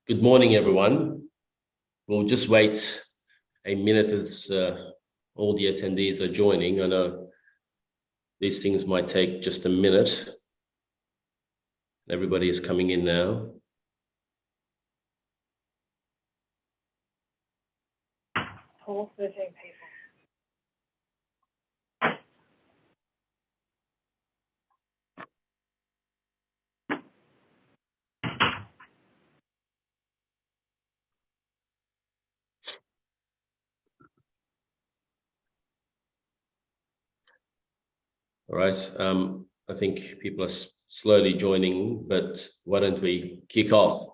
Good morning, everyone. We'll just wait a minute as all the attendees are joining. I know these things might take just a minute. Everybody is coming in now. All 13 people. All right. I think people are slowly joining, but why don't we kick off?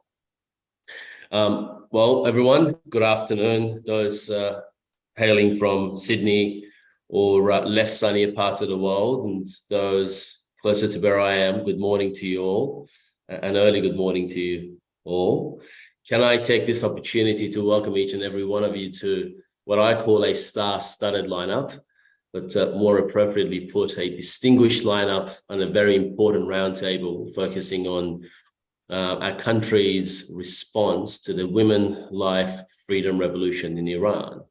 Well, everyone, good afternoon. Those hailing from Sydney or less sunnier parts of the world, and those closer to where I am, good morning to you all, an early good morning to you all. Can I take this opportunity to welcome each and every one of you to what I call a star-studded lineup, but more appropriately put, a distinguished lineup on a very important roundtable focusing on our country's response to the women, life, freedom revolution in Iran.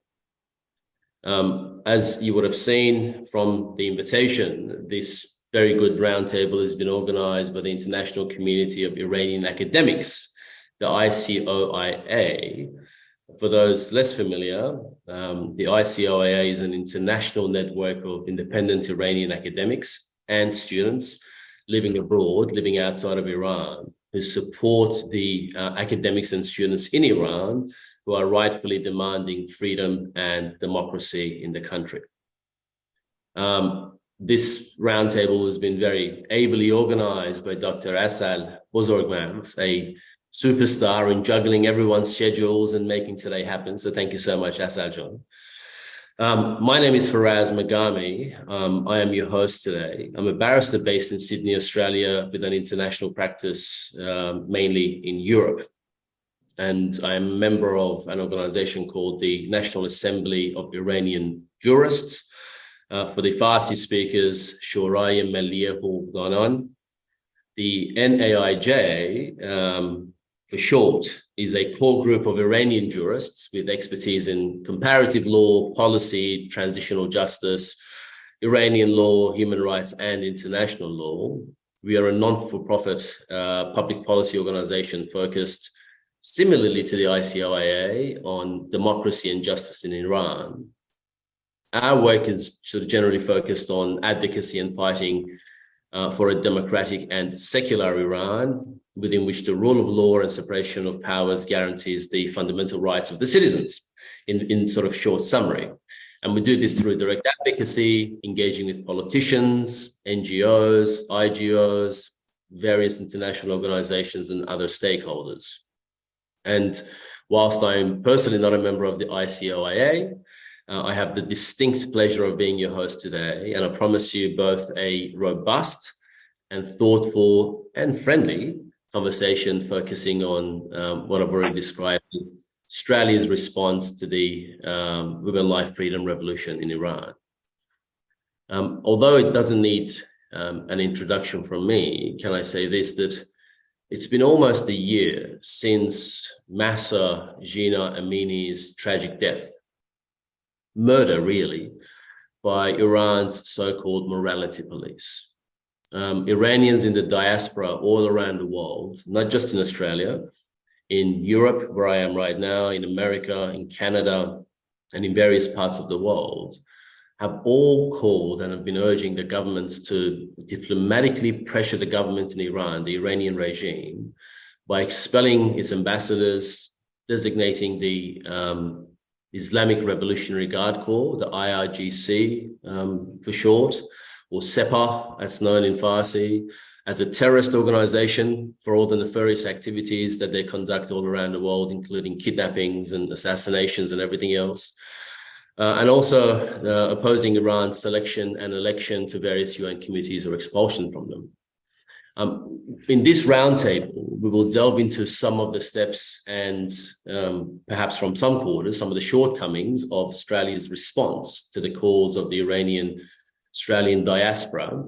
As you would have seen from the invitation, this very good roundtable has been organized by the International Community of Iranian Academics, the ICOIA. For those less familiar, the ICOIA is an international network of independent Iranian academics and students living abroad, living outside of Iran, who support the academics and students in Iran who are rightfully demanding freedom and democracy in the country. This roundtable has been very ably organized by Dr. Asal Bozorgmand, a superstar in juggling everyone's schedules and making today happen. So thank you so much, Asal John. My name is Faraz Magami. I am your host today. I'm a barrister based in Sydney, Australia, with an international practice mainly in Europe. And I'm a member of an organization called the National Assembly of Iranian Jurists. For the Farsi speakers, Shoraya Milliye Houqdanan. The NAIJ, for short, is a core group of Iranian jurists with expertise in comparative law, policy, transitional justice, Iranian law, human rights, and international law. We are a non-for-profit public policy organization focused similarly to the ICOIA on democracy and justice in Iran. Our work is sort of generally focused on advocacy and fighting for a democratic and secular Iran, within which the rule of law and separation of powers guarantees the fundamental rights of the citizens, in sort of short summary. And we do this through direct advocacy, engaging with politicians, NGOs, IGOs, various international organizations, and other stakeholders. And whilst I'm personally not a member of the ICOIA, I have the distinct pleasure of being your host today, and I promise you both a robust and thoughtful and friendly conversation focusing on what I've already described as Australia's response to the women, life, freedom revolution in Iran. Although it doesn't need an introduction from me, can I say this, that it's been almost a year since Mahsa, Jina, Amini's tragic death. Murder, really, by Iran's so-called morality police. Iranians in the diaspora all around the world, not just in Australia, in Europe, where I am right now, in America, in Canada, and in various parts of the world, have all called and have been urging the governments to diplomatically pressure the government in Iran, the Iranian regime, by expelling its ambassadors, designating the Islamic Revolution Guardian Corps, the IRGC for short, or SEPA, as known in Farsi, as a terrorist organization for all the nefarious activities that they conduct all around the world, including kidnappings and assassinations and everything else. And also opposing Iran's selection and election to various UN committees or expulsion from them. In this roundtable, we will delve into some of the steps and perhaps from some quarters, some of the shortcomings of Australia's response to the calls of the Australian diaspora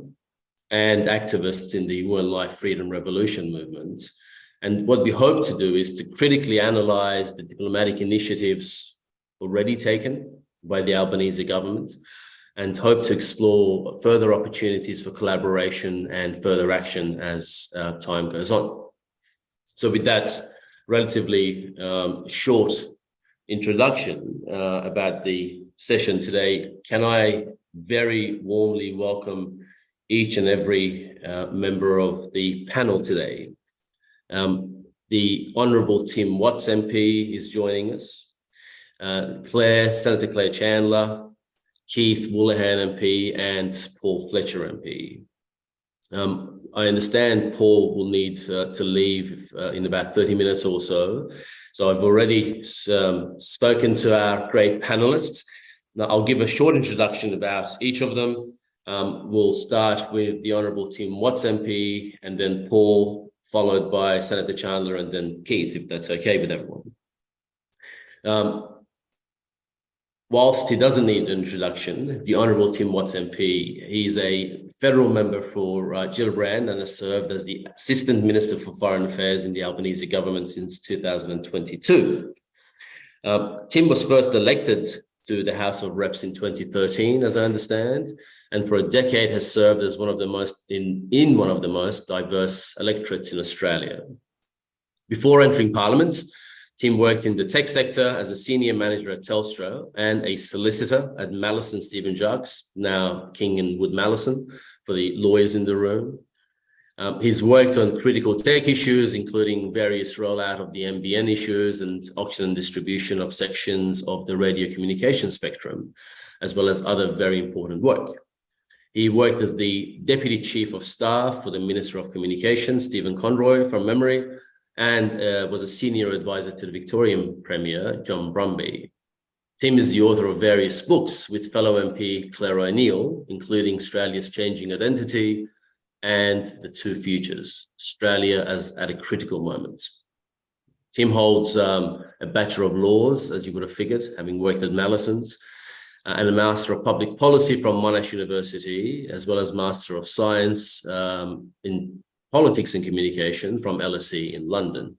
and activists in the Women, Life, Freedom Revolution movement, And what we hope to do is to critically analyze the diplomatic initiatives already taken by the Albanese government and hope to explore further opportunities for collaboration and further action as time goes on. So with that relatively short introduction about the session today, can I very warmly welcome each and every member of the panel today. The Honourable Tim Watts MP is joining us, Senator Claire Chandler, Keith Woolahan MP, and Paul Fletcher MP. I understand Paul will need to leave in about 30 minutes or so. So I've already spoken to our great panelists. Now I'll give a short introduction about each of them. We'll start with the Honourable Tim Watts MP, and then Paul, followed by Senator Chandler, and then Keith, if that's okay with everyone. Whilst he doesn't need an introduction, the Honourable Tim Watts MP, he's a federal member for Gillibrand and has served as the Assistant Minister for Foreign Affairs in the Albanese government since 2022. Tim was first elected to the House of Reps in 2013, as I understand, and for a decade has served as one of the most one of the most diverse electorates in Australia. Before entering Parliament, Tim worked in the tech sector as a senior manager at Telstra and a solicitor at Mallison Stephen Jacques, now King and Wood Mallison, for the lawyers in the room. He's worked on critical tech issues, including various rollout of the NBN issues and auction and distribution of sections of the radio communication spectrum, as well as other very important work. He worked as the Deputy Chief of Staff for the Minister of Communications, Stephen Conroy, from memory, and was a senior advisor to the Victorian Premier, John Brumby. Tim is the author of various books with fellow MP Claire O'Neill, including Australia's Changing Identity and The Two Futures, Australia as at a critical moment. Tim holds a Bachelor of Laws, as you would have figured, having worked at Mallison's, and a Master of Public Policy from Monash University, as well as Master of Science in Politics and Communication from LSE in London.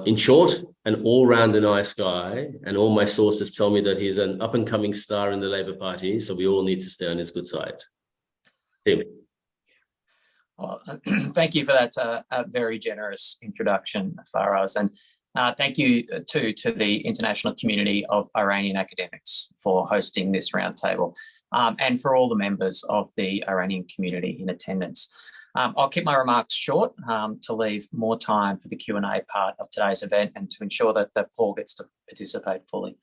In short, an all-rounder nice guy, and all my sources tell me that he's an up-and-coming star in the Labor Party, so we all need to stay on his good side. Tim. Well, thank you for that very generous introduction, Faraz, and thank you too to the international community of Iranian academics for hosting this roundtable, and for all the members of the Iranian community in attendance. I'll keep my remarks short to leave more time for the Q&A part of today's event and to ensure that Paul gets to participate fully.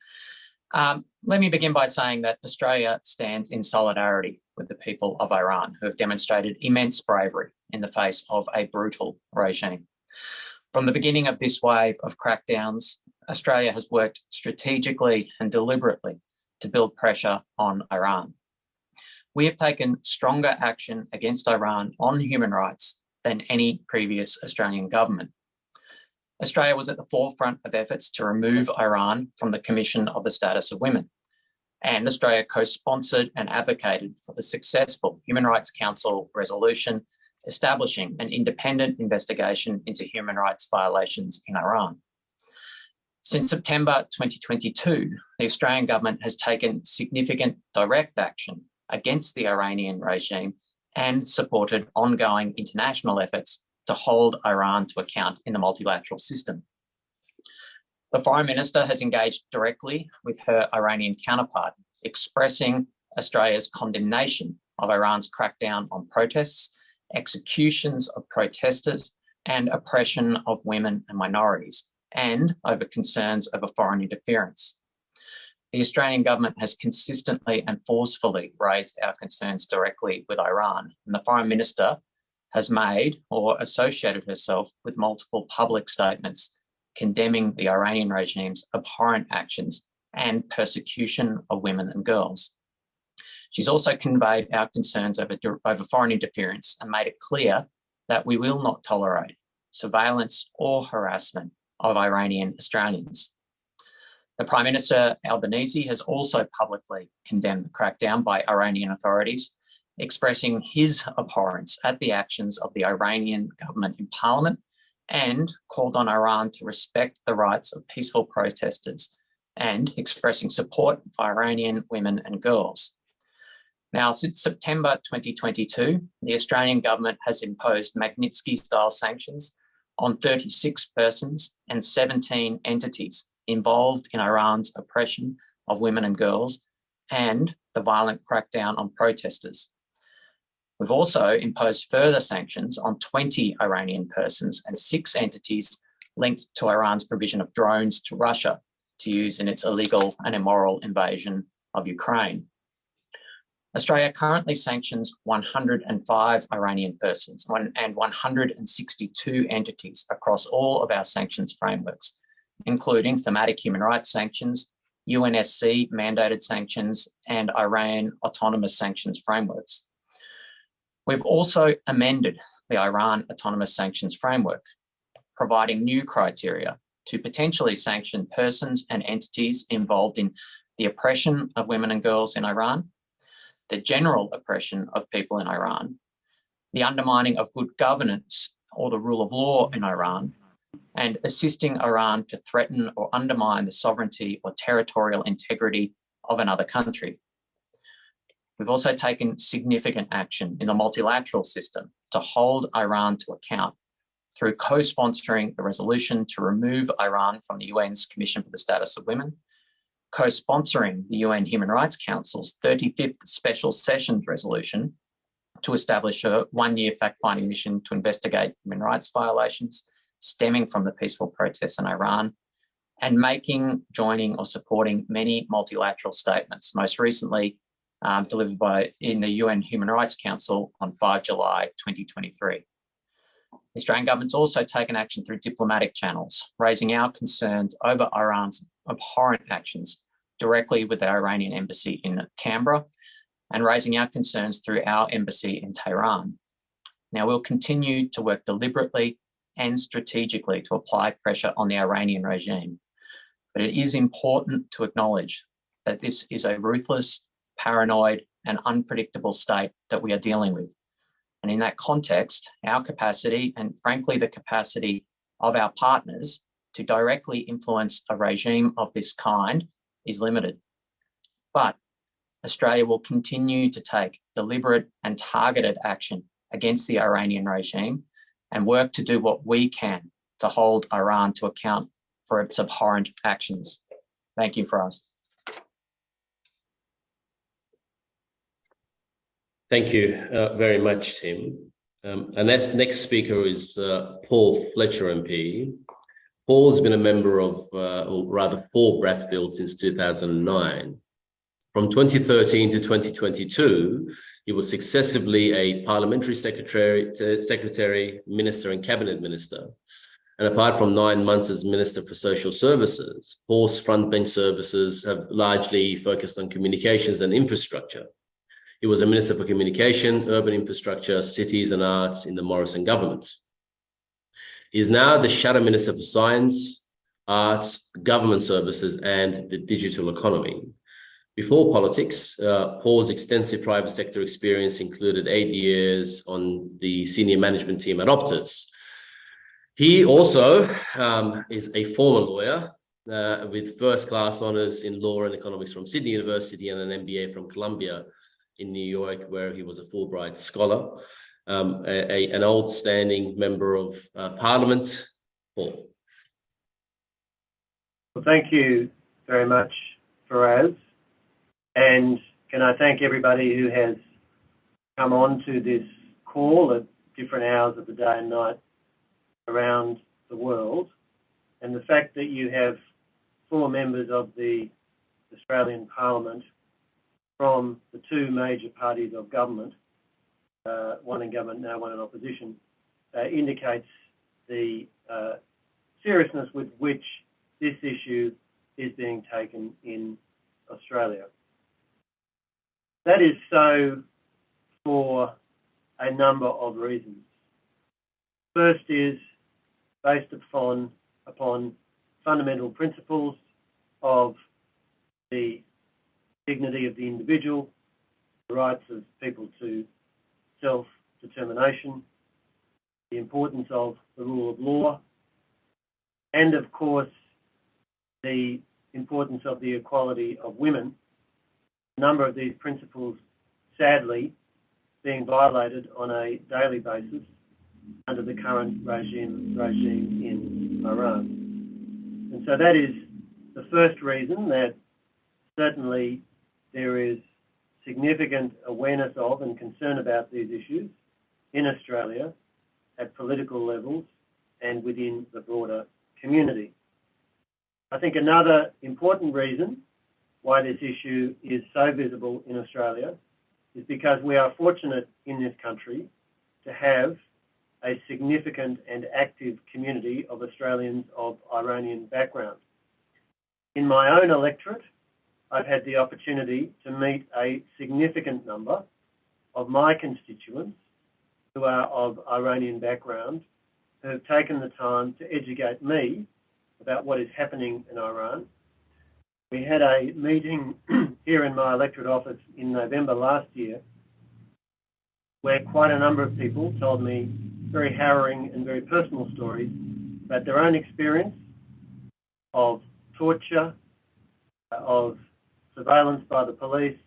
Let me begin by saying that Australia stands in solidarity with the people of Iran, who have demonstrated immense bravery in the face of a brutal regime. From the beginning of this wave of crackdowns, Australia has worked strategically and deliberately to build pressure on Iran. We have taken stronger action against Iran on human rights than any previous Australian government. Australia was at the forefront of efforts to remove Iran from the Commission of the Status of Women, and Australia co-sponsored and advocated for the successful Human Rights Council resolution establishing an independent investigation into human rights violations in Iran. Since September 2022, the Australian government has taken significant direct action against the Iranian regime and supported ongoing international efforts to hold Iran to account in the multilateral system. The Foreign Minister has engaged directly with her Iranian counterpart, expressing Australia's condemnation of Iran's crackdown on protests, executions of protesters, and oppression of women and minorities, and over concerns over foreign interference. The Australian government has consistently and forcefully raised our concerns directly with Iran, and the Foreign Minister has made or associated herself with multiple public statements condemning the Iranian regime's abhorrent actions and persecution of women and girls. She's also conveyed our concerns over foreign interference and made it clear that we will not tolerate surveillance or harassment of Iranian Australians. The Prime Minister Albanese has also publicly condemned the crackdown by Iranian authorities, expressing his abhorrence at the actions of the Iranian government in Parliament and called on Iran to respect the rights of peaceful protesters and expressing support for Iranian women and girls. Now, since September 2022, the Australian government has imposed Magnitsky-style sanctions on 36 persons and 17 entities involved in Iran's oppression of women and girls and the violent crackdown on protesters. We've also imposed further sanctions on 20 Iranian persons and 6 entities linked to Iran's provision of drones to Russia to use in its illegal and immoral invasion of Ukraine. Australia currently sanctions 105 Iranian persons and 162 entities across all of our sanctions frameworks, including thematic human rights sanctions, UNSC mandated sanctions, and Iran autonomous sanctions frameworks. We've also amended the Iran autonomous sanctions framework, providing new criteria to potentially sanction persons and entities involved in the oppression of women and girls in Iran, the general oppression of people in Iran, the undermining of good governance or the rule of law in Iran, and assisting Iran to threaten or undermine the sovereignty or territorial integrity of another country. We've also taken significant action in the multilateral system to hold Iran to account through co-sponsoring the resolution to remove Iran from the UN's Commission for the Status of Women, co-sponsoring the UN Human Rights Council's 35th Special Sessions resolution to establish a one-year fact-finding mission to investigate human rights violations stemming from the peaceful protests in Iran, and making, joining or supporting many multilateral statements, most recently delivered in the UN Human Rights Council on 5 July 2023. The Australian government's also taken action through diplomatic channels, raising our concerns over Iran's abhorrent actions directly with the Iranian embassy in Canberra and raising our concerns through our embassy in Tehran. Now, we'll continue to work deliberately and strategically to apply pressure on the Iranian regime. But it is important to acknowledge that this is a ruthless, paranoid, and unpredictable state that we are dealing with. And in that context, our capacity, and frankly, the capacity of our partners to directly influence a regime of this kind is limited. But Australia will continue to take deliberate and targeted action against the Iranian regime and work to do what we can to hold Iran to account for its abhorrent actions. Thank you, Faraz. Thank you very much, Tim. Our next speaker is Paul Fletcher MP. Paul's been a member of, or rather for Brathfield since 2009. From 2013 to 2022, he was successively a parliamentary secretary, minister and cabinet minister. And apart from 9 months as Minister for Social Services, Paul's frontbench services have largely focused on communications and infrastructure. He was a Minister for Communication, Urban Infrastructure, Cities and Arts in the Morrison government. He is now the Shadow Minister for Science, Arts, Government Services and the Digital Economy. Before politics, Paul's extensive private sector experience included 8 years on the senior management team at Optus. He also is a former lawyer with first-class honours in law and economics from Sydney University and an MBA from Columbia in New York, where he was a Fulbright scholar, an outstanding member of Parliament. Paul. Well, thank you very much, Faraz. And can I thank everybody who has come on to this call at different hours of the day and night around the world. And the fact that you have 4 members of the Australian Parliament from the 2 major parties of government, one in government now, one in opposition, indicates the seriousness with which this issue is being taken in Australia. That is so for a number of reasons. First is based upon fundamental principles of the dignity of the individual, the rights of people to self-determination, the importance of the rule of law, and of course, the importance of the equality of women. A number of these principles, sadly, being violated on a daily basis under the current regime in Iran. And so that is the first reason that certainly there is significant awareness of and concern about these issues in Australia at political levels and within the broader community. I think another important reason why this issue is so visible in Australia is because we are fortunate in this country to have a significant and active community of Australians of Iranian background. In my own electorate, I've had the opportunity to meet a significant number of my constituents who are of Iranian background, who have taken the time to educate me about what is happening in Iran. We had a meeting here in my electorate office in November last year, where quite a number of people told me very harrowing and very personal stories about their own experience of torture, of surveillance by the police,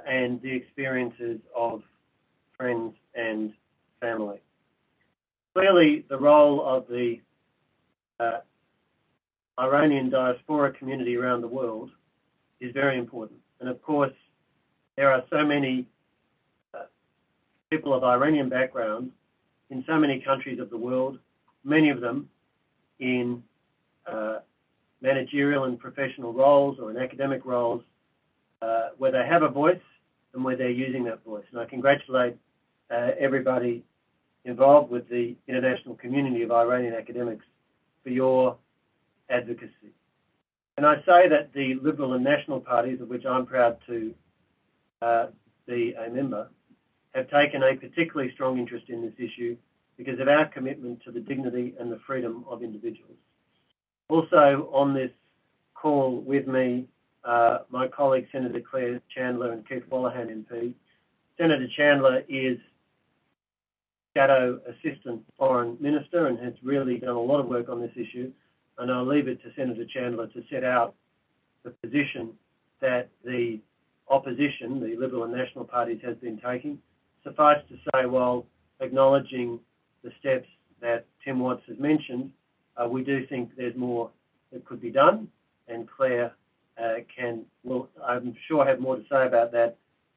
and the experiences of friends and family. Clearly, the role of the Iranian diaspora community around the world is very important. And of course, there are so many people of Iranian background in so many countries of the world, many of them in managerial and professional roles or in academic roles, where they have a voice and where they're using that voice. And I congratulate everybody involved with the international community of Iranian academics for your advocacy. And I say that the Liberal and National parties, of which I'm proud to be a member, have taken a particularly strong interest in this issue because of our commitment to the dignity and the freedom of individuals. Also on this call with me, my colleague Senator Claire Chandler and Keith Wallahan MP. Senator Chandler is Shadow Assistant Foreign Minister and has really done a lot of work on this issue. And I'll leave it to Senator Chandler to set out the position that the opposition, the Liberal and National parties, has been taking. Suffice to say, while acknowledging the steps that Tim Watts has mentioned, we do think there's more that could be done, and Claire will, I'm sure, have more to say about that,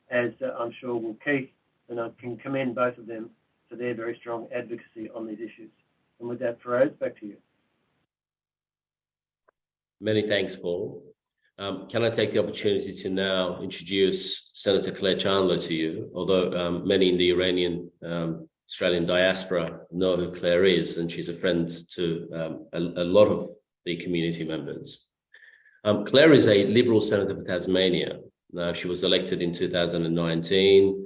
as I'm sure will Keith, and I can commend both of them for their very strong advocacy on these issues. And with that, Feroz, back to you. Many thanks, Paul. Can I take the opportunity to now introduce Senator Claire Chandler to you, although many in the Iranian Australian diaspora know who Claire is, and she's a friend to a lot of the community members. Claire is a Liberal Senator for Tasmania. She was elected in 2019,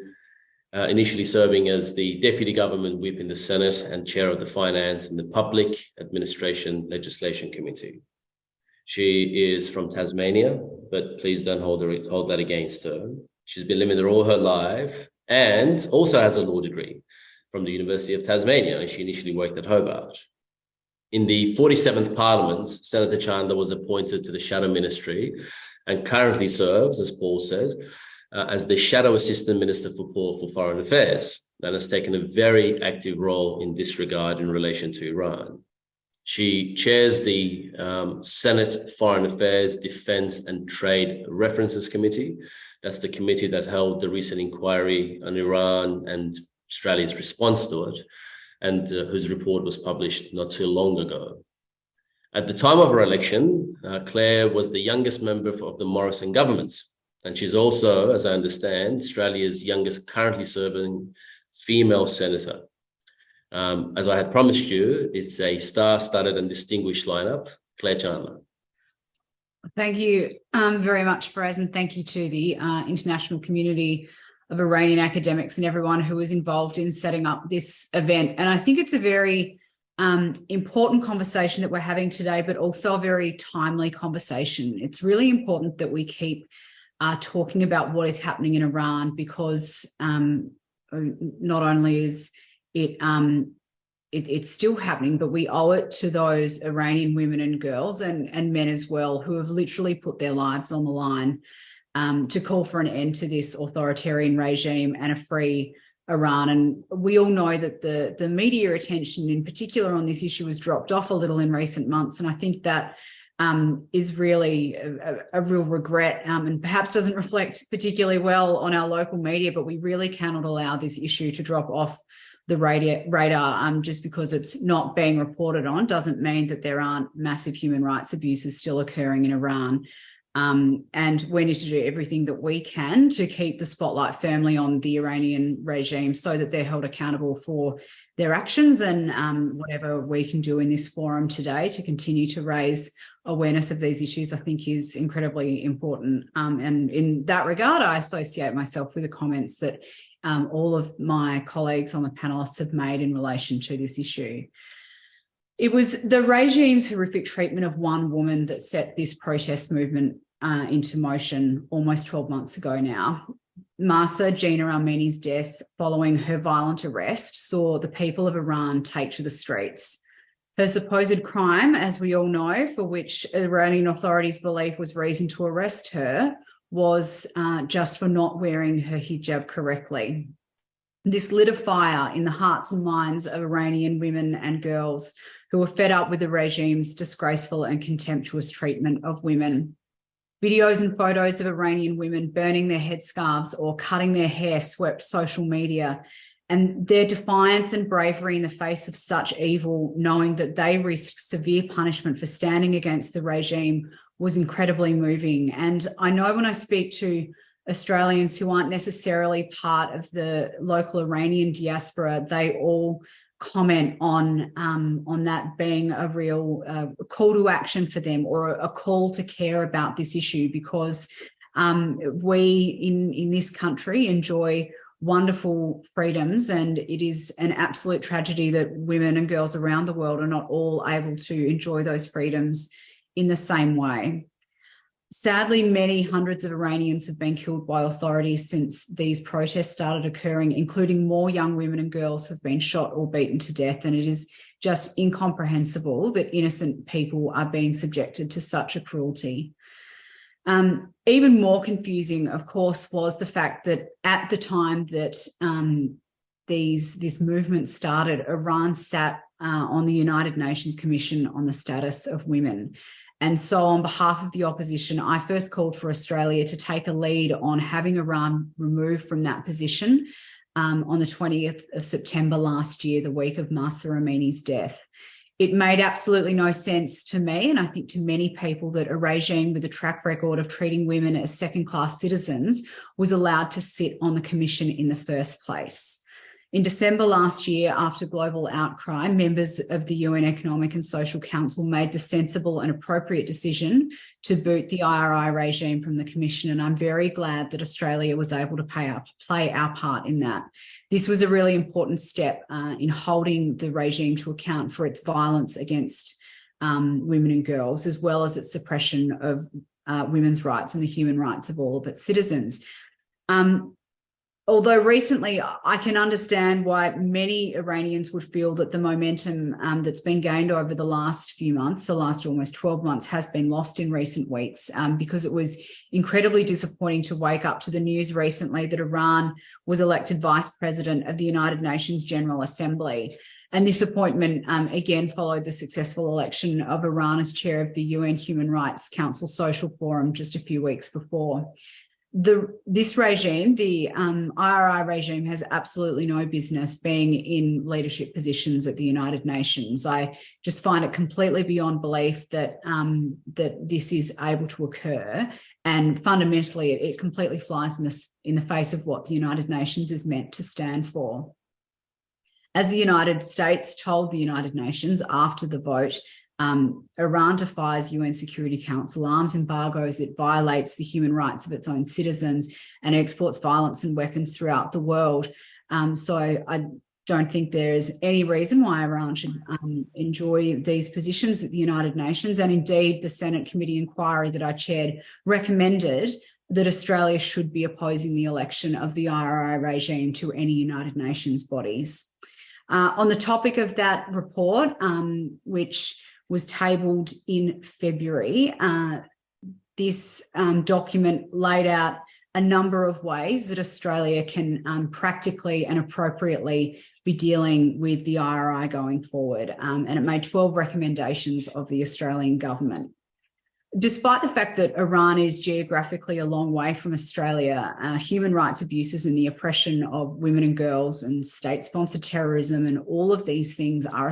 initially serving as the Deputy Government Whip in the Senate and Chair of the Finance and the Public Administration Legislation Committee. She is from Tasmania, but please don't hold that against her. She's been living there all her life and also has a law degree from the University of Tasmania, and she initially worked at Hobart. In the 47th Parliament, Senator Chandler was appointed to the Shadow Ministry and currently serves, as Paul said, as the Shadow Assistant Minister for Foreign Affairs, and has taken a very active role in this regard in relation to Iran. She chairs the Senate Foreign Affairs, Defence and Trade References Committee. That's the committee that held the recent inquiry on Iran and Australia's response to it, and whose report was published not too long ago. At the time of her election, Claire was the youngest member of the Morrison government, and she's also, as I understand, Australia's youngest currently serving female senator. As I had promised you, it's a star-studded and distinguished lineup. Claire Chandler. Thank you very much, Feroz, and thank you to the international community of Iranian academics and everyone who was involved in setting up this event. And I think it's a very important conversation that we're having today, but also a very timely conversation. It's really important that we keep talking about what is happening in Iran, because not only is it it's still happening, but we owe it to those Iranian women and girls and men as well, who have literally put their lives on the line to call for an end to this authoritarian regime and a free Iran. And we all know that the media attention in particular on this issue has dropped off a little in recent months. And I think that is really a real regret and perhaps doesn't reflect particularly well on our local media, but we really cannot allow this issue to drop off the radar. Just because it's not being reported on doesn't mean that there aren't massive human rights abuses still occurring in Iran. And we need to do everything that we can to keep the spotlight firmly on the Iranian regime so that they're held accountable for their actions, and whatever we can do in this forum today to continue to raise awareness of these issues, I think is incredibly important. And in that regard, I associate myself with the comments that all of my colleagues on the panelists have made in relation to this issue. It was the regime's horrific treatment of one woman that set this protest movement into motion almost 12 months ago now. Mahsa, Jina Amini's death following her violent arrest saw the people of Iran take to the streets. Her supposed crime, as we all know, for which Iranian authorities believe was reason to arrest her, was just for not wearing her hijab correctly. This lit a fire in the hearts and minds of Iranian women and girls who were fed up with the regime's disgraceful and contemptuous treatment of women. Videos and photos of Iranian women burning their headscarves or cutting their hair swept social media, and their defiance and bravery in the face of such evil, knowing that they risked severe punishment for standing against the regime, was incredibly moving. And I know when I speak to Australians who aren't necessarily part of the local Iranian diaspora, they all comment on that being a real call to action for them, or a call to care about this issue, because we in this country enjoy wonderful freedoms, and it is an absolute tragedy that women and girls around the world are not all able to enjoy those freedoms in the same way. Sadly, many hundreds of Iranians have been killed by authorities since these protests started occurring, including more young women and girls who have been shot or beaten to death. And it is just incomprehensible that innocent people are being subjected to such a cruelty. Even more confusing, of course, was the fact that at the time that this movement started, Iran sat on the United Nations Commission on the Status of Women. And so on behalf of the opposition, I first called for Australia to take a lead on having Iran removed from that position on the 20th of September last year, the week of Mahsa Amini's death. It made absolutely no sense to me, and I think to many people, that a regime with a track record of treating women as second-class citizens was allowed to sit on the commission in the first place. In December last year, after global outcry, members of the UN Economic and Social Council made the sensible and appropriate decision to boot the IRI regime from the Commission, and I'm very glad that Australia was able to play our part in that. This was a really important step in holding the regime to account for its violence against women and girls, as well as its suppression of women's rights and the human rights of all of its citizens. Although recently, I can understand why many Iranians would feel that the momentum that's been gained over the last few months, the last almost 12 months, has been lost in recent weeks, because it was incredibly disappointing to wake up to the news recently that Iran was elected vice president of the United Nations General Assembly. And this appointment, again, followed the successful election of Iran as chair of the UN Human Rights Council Social Forum just a few weeks before. This regime, the IRI regime, has absolutely no business being in leadership positions at the United Nations. I just find it completely beyond belief that this is able to occur, and fundamentally it completely flies in the face of what the United Nations is meant to stand for. As the United States told the United Nations after the vote, Iran defies UN Security Council arms embargoes, it violates the human rights of its own citizens, and exports violence and weapons throughout the world. So I don't think there is any reason why Iran should enjoy these positions at the United Nations. And indeed, the Senate Committee inquiry that I chaired recommended that Australia should be opposing the election of the IRI regime to any United Nations bodies. On the topic of that report, which was tabled in February, this document laid out a number of ways that Australia can practically and appropriately be dealing with the IRI going forward. And it made 12 recommendations of the Australian government. Despite the fact that Iran is geographically a long way from Australia, human rights abuses and the oppression of women and girls and state-sponsored terrorism and all of these things are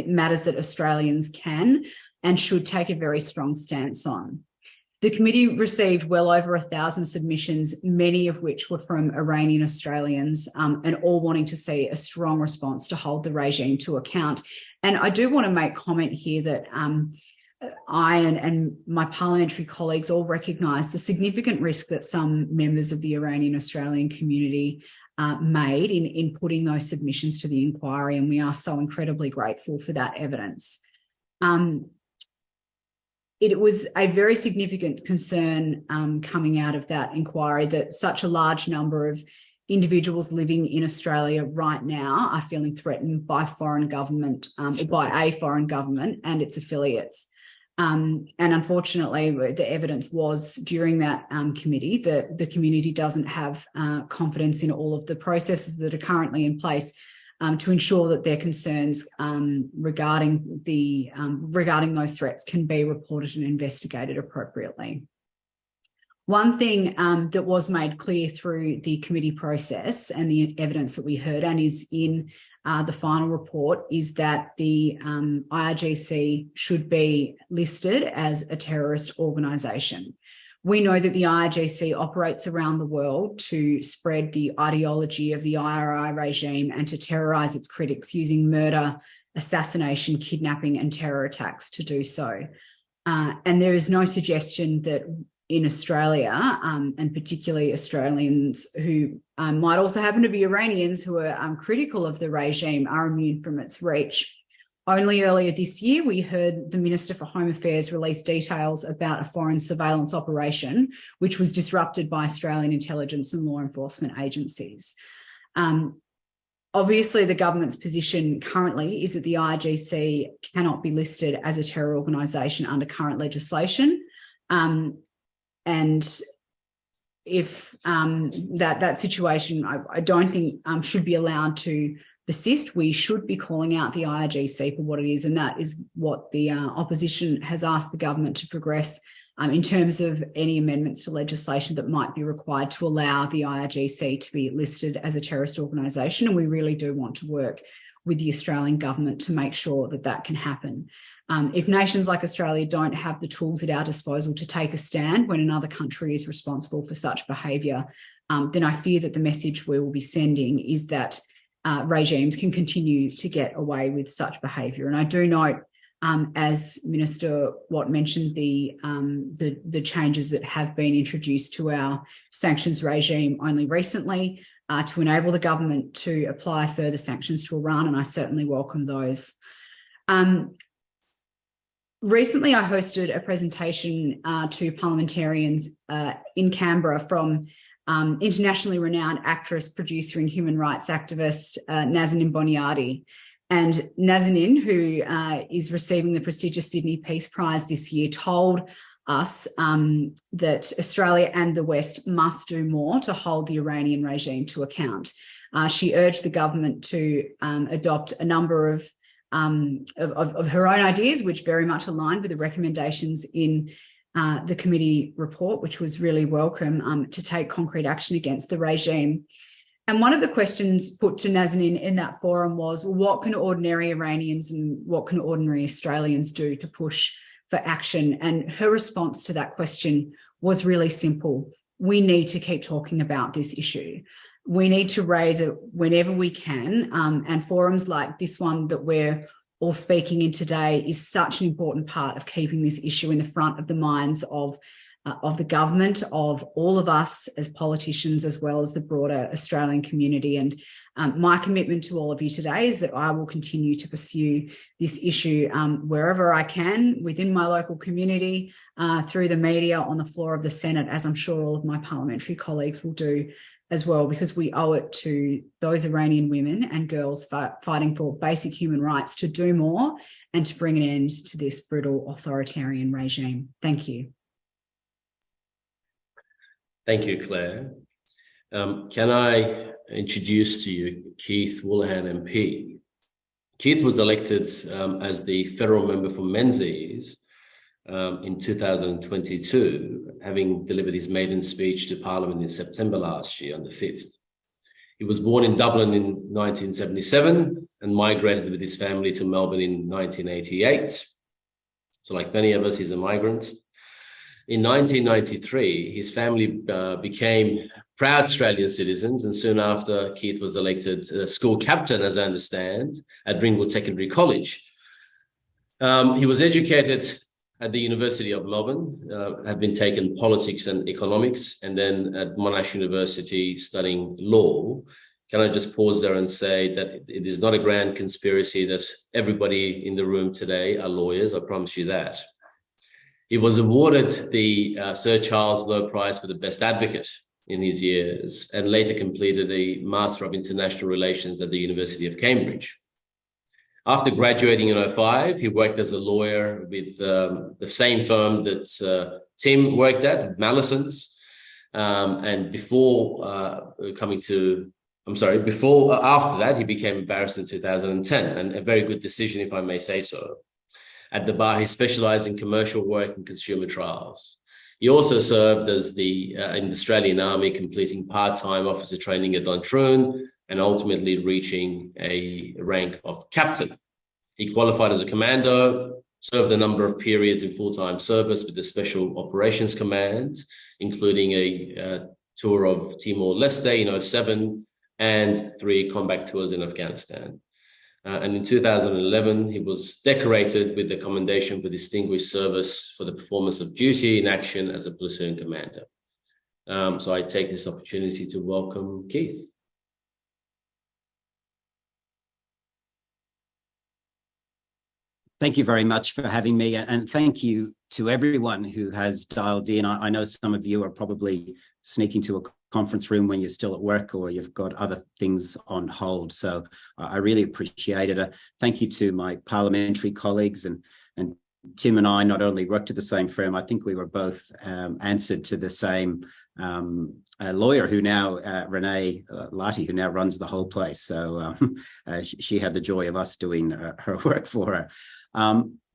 matters that Australians can and should take a very strong stance on. The committee received well over 1,000 submissions, many of which were from Iranian Australians, and all wanting to see a strong response to hold the regime to account. And I do want to make comment here that I and my parliamentary colleagues all recognise the significant risk that some members of the Iranian Australian community made in putting those submissions to the inquiry, and we are so incredibly grateful for that evidence. It was a very significant concern coming out of that inquiry that such a large number of individuals living in Australia right now are feeling threatened by foreign government, by a foreign government and its affiliates. And unfortunately, the evidence was during that committee that the community doesn't have confidence in all of the processes that are currently in place to ensure that their concerns regarding those threats can be reported and investigated appropriately. One thing that was made clear through the committee process and the evidence that we heard and is in the final report is that the IRGC should be listed as a terrorist organisation. We know that the IRGC operates around the world to spread the ideology of the IRI regime and to terrorise its critics using murder, assassination, kidnapping and terror attacks to do so. And there is no suggestion that in Australia, and particularly Australians who might also happen to be Iranians who are critical of the regime, are immune from its reach. Only earlier this year, we heard the Minister for Home Affairs release details about a foreign surveillance operation, which was disrupted by Australian intelligence and law enforcement agencies. Obviously, the government's position currently is that the IRGC cannot be listed as a terror organisation under current legislation. And if that situation, I don't think should be allowed to persist, we should be calling out the IRGC for what it is, and that is what the opposition has asked the government to progress in terms of any amendments to legislation that might be required to allow the IRGC to be listed as a terrorist organisation. And we really do want to work with the Australian government to make sure that that can happen. If nations like Australia don't have the tools at our disposal to take a stand when another country is responsible for such behaviour, then I fear that the message we will be sending is that regimes can continue to get away with such behaviour. And I do note, as Minister Watt mentioned, the changes that have been introduced to our sanctions regime only recently to enable the government to apply further sanctions to Iran, and I certainly welcome those. Recently, I hosted a presentation to parliamentarians in Canberra from internationally renowned actress, producer and human rights activist Nazanin Boniadi. And Nazanin, who is receiving the prestigious Sydney Peace Prize this year, told us that Australia and the West must do more to hold the Iranian regime to account. She urged the government to adopt a number of her own ideas, which very much aligned with the recommendations in the committee report, which was really welcome, to take concrete action against the regime. And one of the questions put to Nazanin in that forum was, well, what can ordinary Iranians and what can ordinary Australians do to push for action? And her response to that question was really simple. We need to keep talking about this issue. We need to raise it whenever we can. And forums like this one that we're all speaking in today is such an important part of keeping this issue in the front of the minds of the government, of all of us as politicians, as well as the broader Australian community. And my commitment to all of you today is that I will continue to pursue this issue wherever I can, within my local community, through the media, on the floor of the Senate, as I'm sure all of my parliamentary colleagues will do as well, because we owe it to those Iranian women and girls fighting for basic human rights to do more and to bring an end to this brutal authoritarian regime. Thank you. Thank you, Claire. Can I introduce to you Keith Woolahan MP? Keith was elected as the federal member for Menzies in 2022, having delivered his maiden speech to Parliament in September last year on the 5th. He was born in Dublin in 1977 and migrated with his family to Melbourne in 1988. So like many of us, he's a migrant. In 1993, his family became proud Australian citizens, and soon after, Keith was elected school captain, as I understand, at Ringwood Secondary College. He was educated at the University of Melbourne, had been taken politics and economics, and then at Monash University studying law. Can I just pause there and say that it is not a grand conspiracy that everybody in the room today are lawyers, I promise you that. He was awarded the Sir Charles Low Prize for the Best Advocate in his years, and later completed a Master of International Relations at the University of Cambridge. After graduating in 2005, he worked as a lawyer with the same firm that Tim worked at, Mallisons. And after that, he became a barrister in 2010, and a very good decision, if I may say so. At the bar, he specialized in commercial work and consumer trials. He also served as in the Australian Army, completing part-time officer training at Duntroon and ultimately reaching a rank of captain. He qualified as a commando, served a number of periods in full-time service with the Special Operations Command, including a tour of Timor-Leste in 2007 and 3 combat tours in Afghanistan. And in 2011, he was decorated with the Commendation for Distinguished Service for the performance of duty in action as a platoon commander. So I take this opportunity to welcome Keith. Thank you very much for having me, and thank you to everyone who has dialed in. I know some of you are probably sneaking to a conference room when you're still at work or you've got other things on hold. So I really appreciate it. Thank you to my parliamentary colleagues, and Tim and I not only worked at the same firm, I think we were both answered to the same lawyer who now, Renee Lati, who now runs the whole place. So she had the joy of us doing her work for her.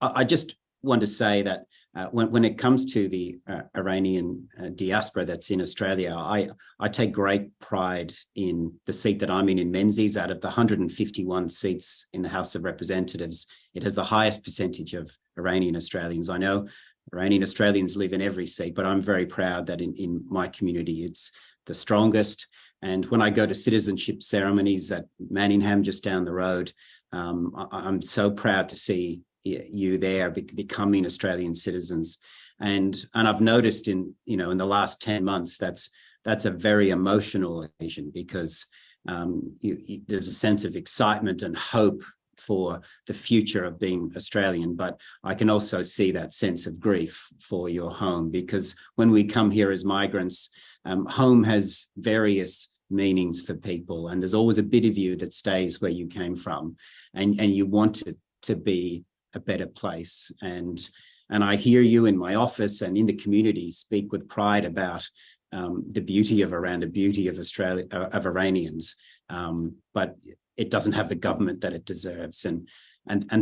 I just want to say that when it comes to the Iranian diaspora that's in Australia, I take great pride in the seat that I'm in Menzies. Out of the 151 seats in the House of Representatives, it has the highest percentage of Iranian Australians. I know Iranian Australians live in every seat, but I'm very proud that in my community, it's the strongest. And when I go to citizenship ceremonies at Manningham, just down the road, I'm so proud to see you there becoming Australian citizens. And I've noticed in the last 10 months, that's a very emotional occasion, because there's a sense of excitement and hope for the future of being Australian. But I can also see that sense of grief for your home, because when we come here as migrants, home has various meanings for people, and there's always a bit of you that stays where you came from, and you want it to be a better place. And I hear you in my office and in the community speak with pride about the beauty of Iran, the beauty of Australia, of Iranians, but it doesn't have the government that it deserves. And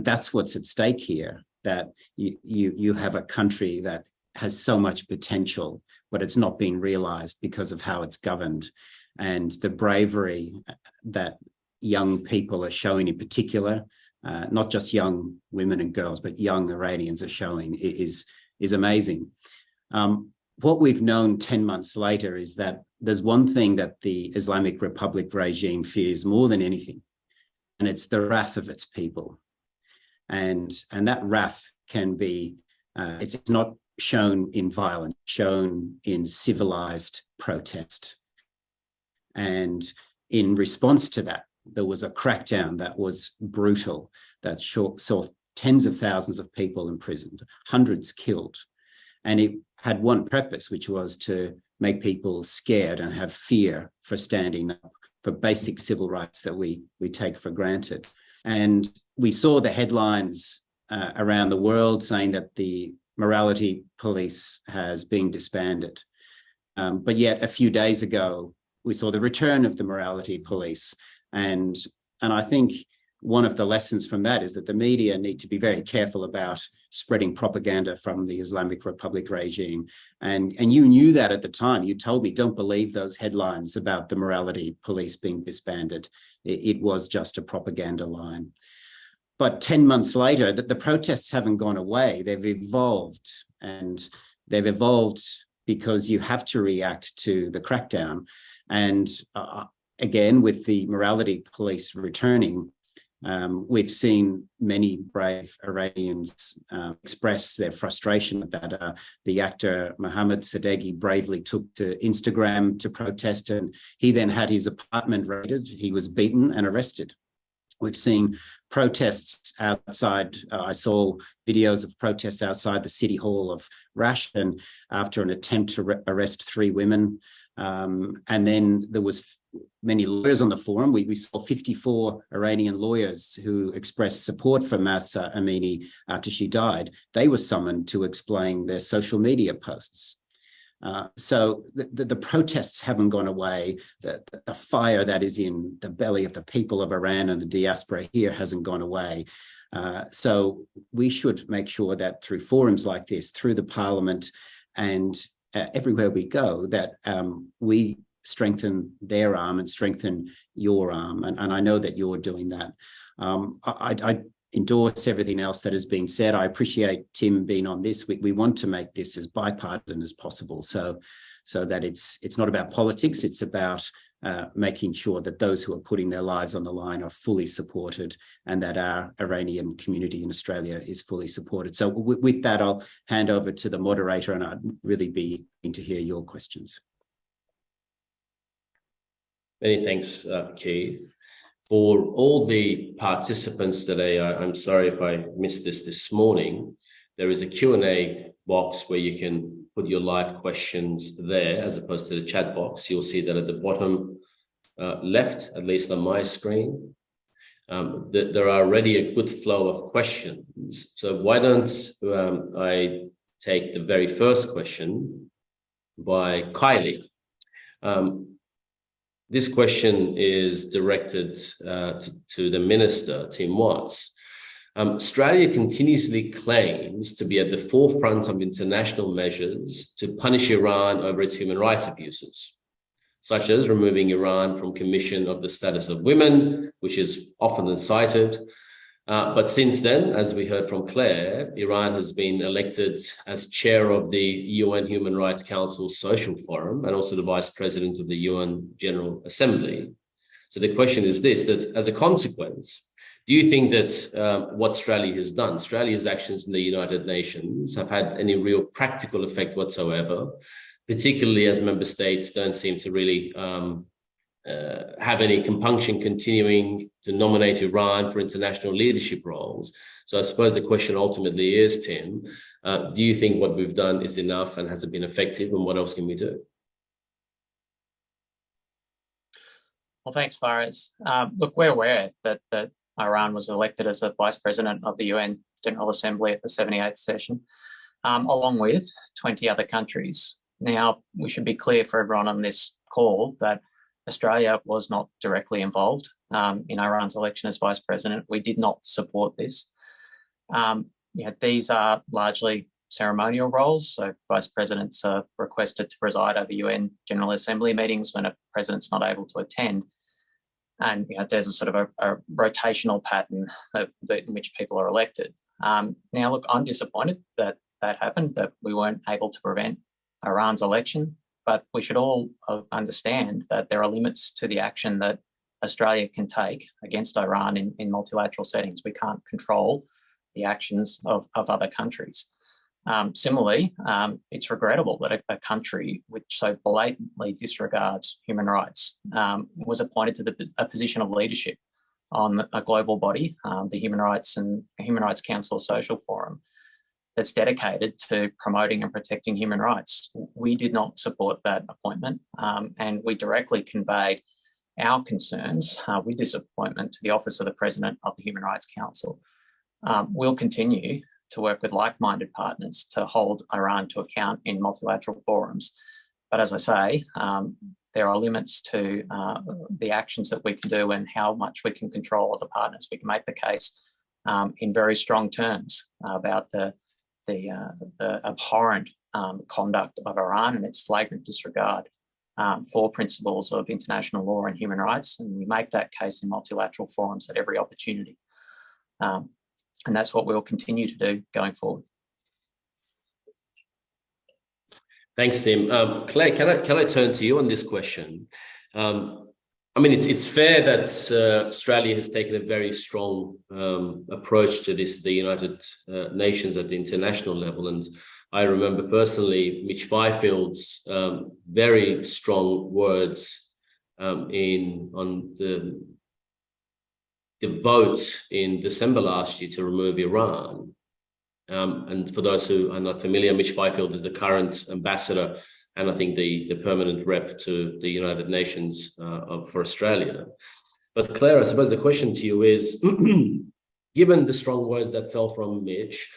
that's what's at stake here, that you have a country that has so much potential, but it's not being realized because of how it's governed. And the bravery that young people are showing in particular, not just young women and girls, but young Iranians are showing, is amazing. What we've known 10 months later is that there's one thing that the Islamic Republic regime fears more than anything, and it's the wrath of its people. And that wrath can be, it's not shown in violence, shown in civilized protest. And in response to that, there was a crackdown that was brutal, that saw tens of thousands of people imprisoned, hundreds killed. And it had one purpose, which was to make people scared and have fear for standing up for basic civil rights that we take for granted. And we saw the headlines around the world saying that the morality police has been disbanded. But yet a few days ago, we saw the return of the morality police. And I think one of the lessons from that is that the media need to be very careful about spreading propaganda from the Islamic Republic regime. And you knew that at the time. You told me, don't believe those headlines about the morality police being disbanded. It was just a propaganda line. But 10 months later, the protests haven't gone away. They've evolved, and they've evolved because you have to react to the crackdown. And again, with the morality police returning, we've seen many brave Iranians express their frustration that the actor Mohammad Sadeghi bravely took to Instagram to protest, and he then had his apartment raided. He was beaten and arrested. We've seen protests outside. I saw videos of protests outside the City Hall of Rashtan after an attempt to arrest 3 women. And then there was many lawyers on the forum. We saw 54 Iranian lawyers who expressed support for Mahsa Amini after she died. They were summoned to explain their social media posts. So the protests haven't gone away. The fire that is in the belly of the people of Iran and the diaspora here hasn't gone away. So we should make sure that through forums like this, through the parliament and everywhere we go, that we strengthen their arm and strengthen your arm. And I know that you're doing that. I endorse everything else that has been said. I appreciate Tim being on this. We want to make this as bipartisan as possible, so that it's not about politics. It's about making sure that those who are putting their lives on the line are fully supported, and that our Iranian community in Australia is fully supported. So with that, I'll hand over to the moderator, and I'd really be keen to hear your questions. Many thanks, Keith. For all the participants today, I'm sorry if I missed this morning. There is a Q&A box where you can put your live questions there as opposed to the chat box. You'll see that at the bottom left, at least on my screen. There are already a good flow of questions. So why don't I take the very first question by Kylie. This question is directed to the Minister, Tim Watts. Australia continuously claims to be at the forefront of international measures to punish Iran over its human rights abuses, such as removing Iran from Commission of the Status of Women, which is often cited. But since then, as we heard from Claire, Iran has been elected as chair of the UN Human Rights Council Social Forum and also the vice president of the UN General Assembly. So the question is this, that as a consequence, do you think that what Australia has done, Australia's actions in the United Nations, have had any real practical effect whatsoever, particularly as member states don't seem to really have any compunction continuing to nominate Iran for international leadership roles? So I suppose the question ultimately is, Tim, do you think what we've done is enough, and has it been effective, and what else can we do? Well, thanks, Faraz. Look, we're aware that Iran was elected as a vice president of the UN General Assembly at the 78th session, along with 20 other countries. Now, we should be clear for everyone on this call that Australia was not directly involved in Iran's election as vice president. We did not support this. These are largely ceremonial roles. So vice presidents are requested to preside over UN General Assembly meetings when a president's not able to attend. And there's a sort of a rotational pattern in which people are elected. Now, look, I'm disappointed that happened, that we weren't able to prevent Iran's election. But we should all understand that there are limits to the action that Australia can take against Iran in multilateral settings. We can't control the actions of other countries. Similarly, it's regrettable that a country which so blatantly disregards human rights was appointed to a position of leadership on a global body, the Human Rights Council Social Forum. that's dedicated to promoting and protecting human rights. We did not support that appointment, and we directly conveyed our concerns with this appointment to the Office of the President of the Human Rights Council. We'll continue to work with like-minded partners to hold Iran to account in multilateral forums. But as I say, there are limits to the actions that we can do and how much we can control other partners. We can make the case in very strong terms about the abhorrent conduct of Iran and its flagrant disregard for principles of international law and human rights. And we make that case in multilateral forums at every opportunity. And that's what we'll continue to do going forward. Thanks, Tim. Claire, can I turn to you on this question? I mean, it's fair that Australia has taken a very strong approach to this, the United Nations at the international level. And I remember personally Mitch Fifield's very strong words on the vote in December last year to remove Iran. And for those who are not familiar, Mitch Fifield is the current ambassador and I think the permanent rep to the United Nations for Australia. But Claire, I suppose the question to you is, given the strong words that fell from Mitch,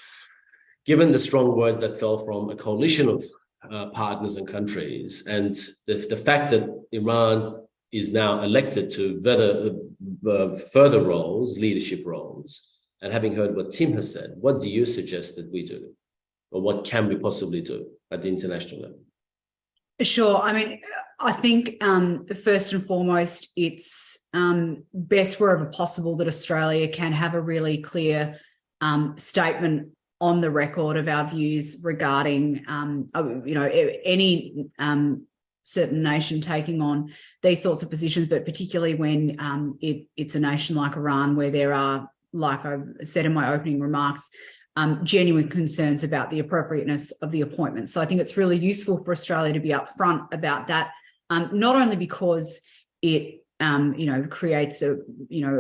given the strong words that fell from a coalition of partners and countries, and the fact that Iran is now elected to further roles, leadership roles, and having heard what Tim has said, what do you suggest that we do? Or what can we possibly do at the international level? Sure. I mean, I think first and foremost, it's best wherever possible that Australia can have a really clear statement on the record of our views regarding, any certain nation taking on these sorts of positions, but particularly when it's a nation like Iran, where there are, like I said in my opening remarks, genuine concerns about the appropriateness of the appointment. So I think it's really useful for Australia to be upfront about that, not only because it creates a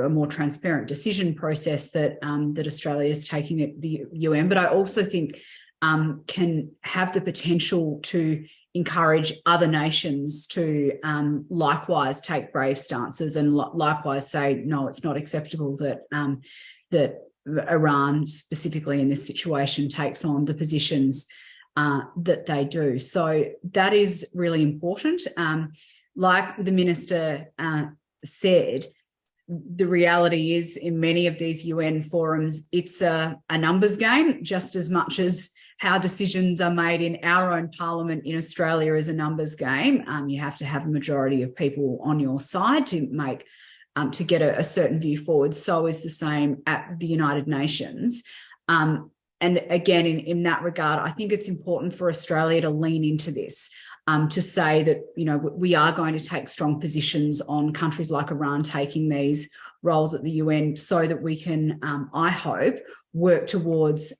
more transparent decision process that Australia is taking at the UN, but I also think can have the potential to encourage other nations to likewise take brave stances and likewise say, no, it's not acceptable that Iran, specifically in this situation, takes on the positions that they do. So that is really important. Like the minister said, the reality is in many of these UN forums, it's a numbers game just as much as how decisions are made in our own parliament in Australia is a numbers game. You have to have a majority of people on your side to make to get a certain view forward. So is the same at the United Nations. And again, in that regard, I think it's important for Australia to lean into this, to say that, we are going to take strong positions on countries like Iran taking these roles at the UN so that we can, I hope, work towards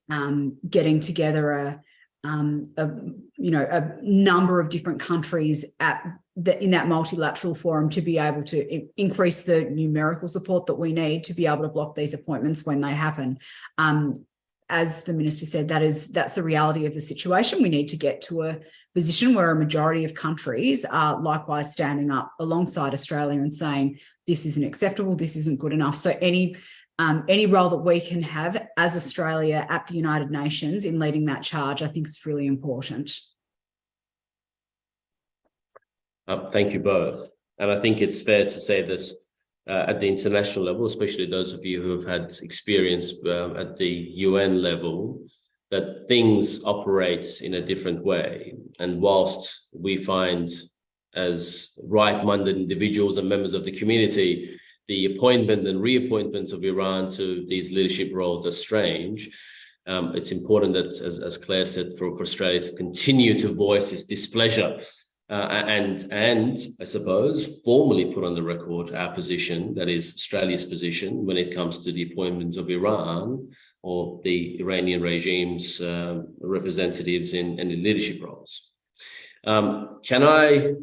getting together a number of different countries in that multilateral forum to be able to increase the numerical support that we need to be able to block these appointments when they happen. As the minister said, that's the reality of the situation. We need to get to a position where a majority of countries are likewise standing up alongside Australia and saying, this isn't acceptable, this isn't good enough. So any role that we can have as Australia at the United Nations in leading that charge, I think is really important. Thank you both. And I think it's fair to say that at the international level, especially those of you who have had experience at the UN level, that things operate in a different way. And whilst we find as right-minded individuals and members of the community, the appointment and reappointment of Iran to these leadership roles are strange, it's important that, as Claire said, for Australia to continue to voice its displeasure and I suppose formally put on the record our position, that is Australia's position, when it comes to the appointment of Iran or the Iranian regime's representatives in any leadership roles. Can I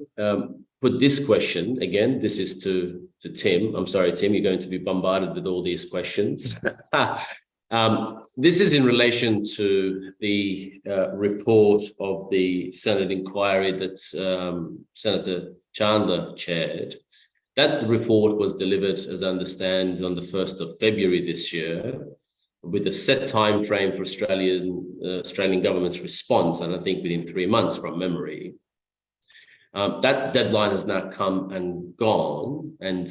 put this question again? This is to Tim. I'm sorry, Tim, you're going to be bombarded with all these questions. This is in relation to the report of the Senate inquiry that Senator Chandler chaired. That report was delivered, as I understand, on the 1st of February this year, with a set time frame for Australian government's response, and I think within 3 months from memory. That deadline has now come and gone, and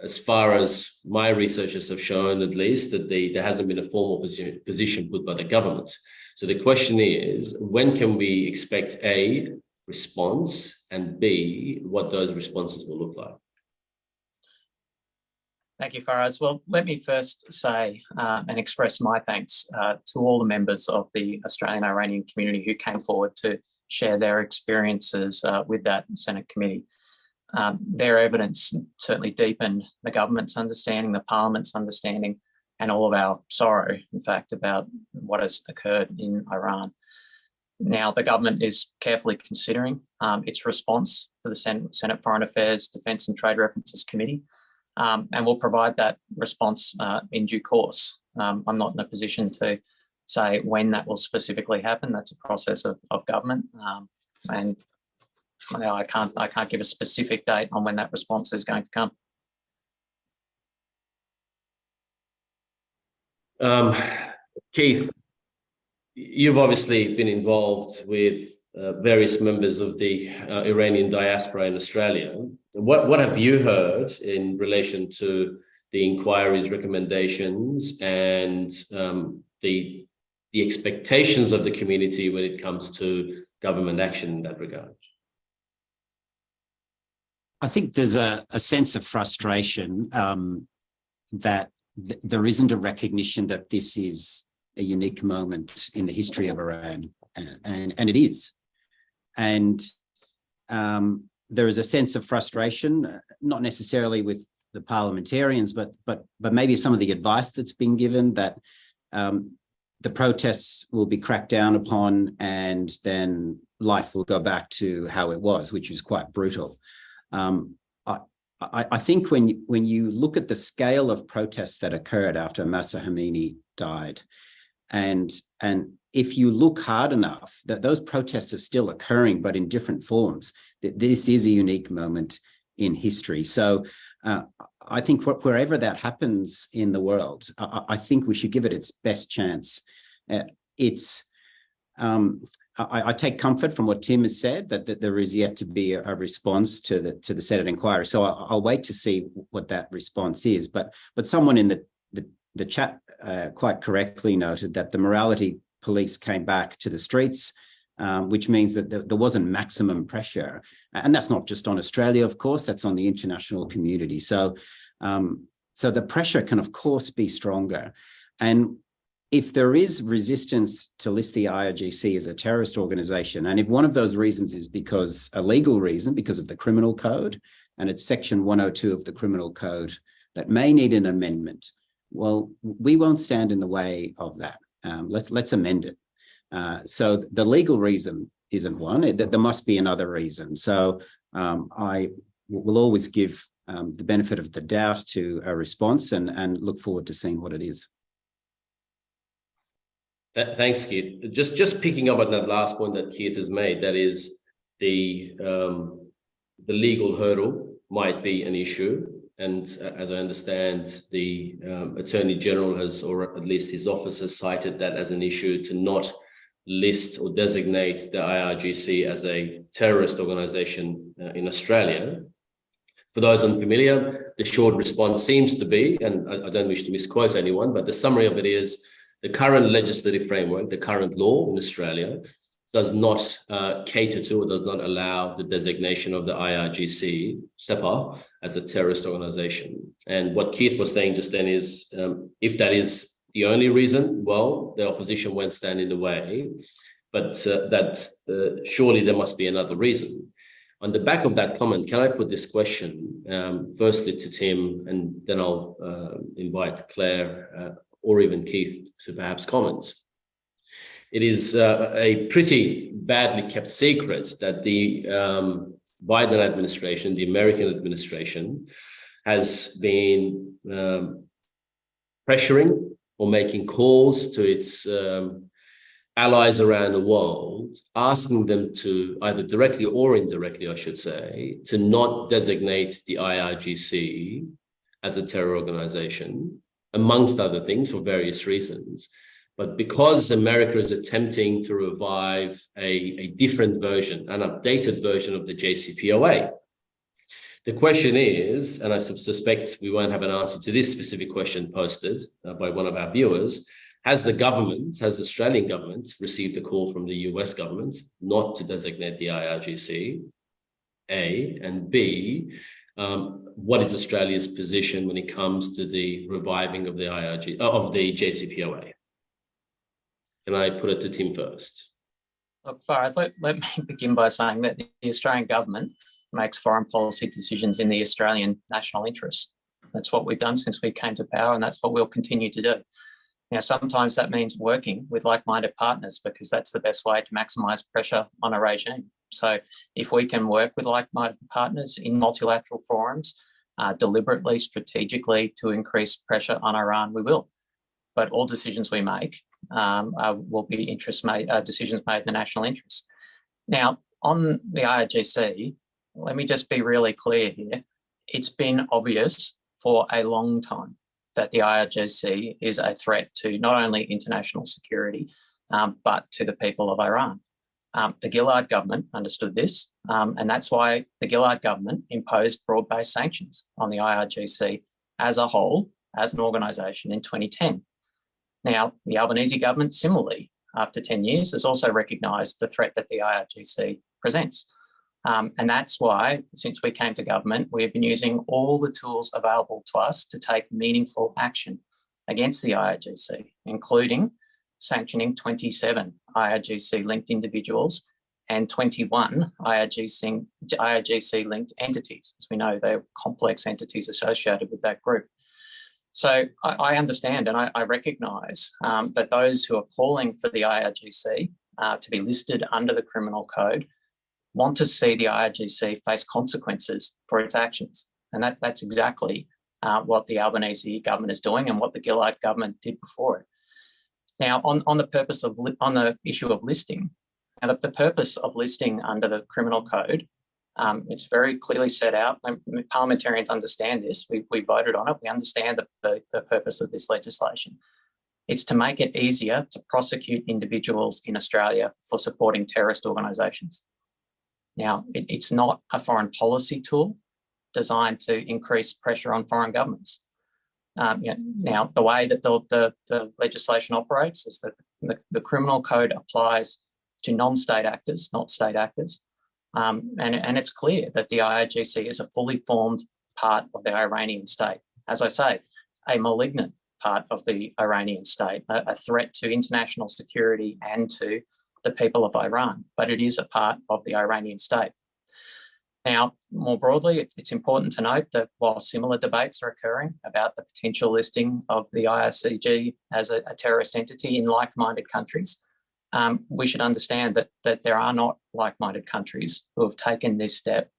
as far as my researchers have shown, at least, that there hasn't been a formal position put by the government. So the question is, when can we expect A, response, and B, what those responses will look like? Thank you, Faraz. Well, let me first say and express my thanks to all the members of the Australian-Iranian community who came forward to share their experiences with that Senate committee. Their evidence certainly deepened the government's understanding, the parliament's understanding, and all of our sorrow, in fact, about what has occurred in Iran. Now, the government is carefully considering its response to the Senate Foreign Affairs, Defence and Trade References Committee, and we'll provide that response in due course. I'm not in a position to say when that will specifically happen. That's a process of government, and I can't give a specific date on when that response is going to come. Keith, you've obviously been involved with various members of the Iranian diaspora in Australia. What have you heard in relation to the inquiry's recommendations and the expectations of the community when it comes to government action in that regard? I think there's a sense of frustration that there isn't a recognition that this is a unique moment in the history of Iran, and it is. And there is a sense of frustration, not necessarily with the parliamentarians, but maybe some of the advice that's been given, that the protests will be cracked down upon and then life will go back to how it was, which is quite brutal. I think when you look at the scale of protests that occurred after Mahsa Amini died, and if you look hard enough, that those protests are still occurring, but in different forms. This is a unique moment in history. So I think wherever that happens in the world, I think we should give it its best chance. I take comfort from what Tim has said, that there is yet to be a response to the Senate inquiry. So I'll wait to see what that response is. But someone in the chat quite correctly noted that the morality police came back to the streets, which means that there wasn't maximum pressure. And that's not just on Australia, of course, that's on the international community. So the pressure can, of course, be stronger. And if there is resistance to list the IRGC as a terrorist organization, and if one of those reasons is because a legal reason, because of the criminal code, and it's section 102 of the criminal code that may need an amendment, well, we won't stand in the way of that. Let's amend it. So the legal reason isn't one, there must be another reason. So I will always give the benefit of the doubt to a response and look forward to seeing what it is. Thanks, Keith. Just picking up on that last point that Keith has made, that is the legal hurdle might be an issue. And as I understand, the Attorney General has, or at least his office has cited that as an issue to not list or designate the IRGC as a terrorist organization in Australia. For those unfamiliar, the short response seems to be, and I don't wish to misquote anyone, but the summary of it is, the current legislative framework, the current law in Australia, does not cater to or does not allow the designation of the IRGC, SEPA, as a terrorist organization. And what Keith was saying just then is, if that is the only reason, well, the opposition won't stand in the way, but surely there must be another reason. On the back of that comment, can I put this question, firstly to Tim, and then I'll invite Claire or even Keith to perhaps comment. It is a pretty badly kept secret that the Biden administration, the American administration, has been pressuring or making calls to its allies around the world, asking them to either directly or indirectly, I should say, to not designate the IRGC as a terror organization, amongst other things, for various reasons. But because America is attempting to revive a different version, an updated version of the JCPOA, the question is, and I suspect we won't have an answer to this specific question posted by one of our viewers, has the Australian government received a call from the US government not to designate the IRGC, A, and B, what is Australia's position when it comes to the reviving of the JCPOA? Can I put it to Tim first? Look, Faraz, let me begin by saying that the Australian government makes foreign policy decisions in the Australian national interest. That's what we've done since we came to power, and that's what we'll continue to do. Now, sometimes that means working with like-minded partners because that's the best way to maximise pressure on a regime. So if we can work with like-minded partners in multilateral forums, deliberately, strategically to increase pressure on Iran, we will. But all decisions we make will be decisions made in the national interest. Now, on the IRGC, let me just be really clear here. It's been obvious for a long time that the IRGC is a threat to not only international security, but to the people of Iran. The Gillard government understood this, and that's why the Gillard government imposed broad-based sanctions on the IRGC as a whole, as an organisation in 2010. Now, the Albanese government, similarly, after 10 years, has also recognised the threat that the IRGC presents. And that's why, since we came to government, we have been using all the tools available to us to take meaningful action against the IRGC, including sanctioning 27 IRGC-linked individuals and 21 IRGC-linked entities. As we know, they're complex entities associated with that group. So I understand and I recognise that those who are calling for the IRGC to be listed under the criminal code want to see the IRGC face consequences for its actions. And that's exactly what the Albanese government is doing and what the Gillard government did before it. Now, on the issue of listing, now the purpose of listing under the criminal code, it's very clearly set out. Parliamentarians understand this. We voted on it. We understand the purpose of this legislation. It's to make it easier to prosecute individuals in Australia for supporting terrorist organisations. Now, it's not a foreign policy tool designed to increase pressure on foreign governments. Now, the way that the legislation operates is that the criminal code applies to non-state actors, not state actors. And it's clear that the IRGC is a fully formed part of the Iranian state. As I say, a malignant part of the Iranian state, a threat to international security and to the people of Iran, but it is a part of the Iranian state. Now, more broadly, it's important to note that while similar debates are occurring about the potential listing of the IRGC as a terrorist entity in like-minded countries, we should understand that there are not like-minded countries who have taken this step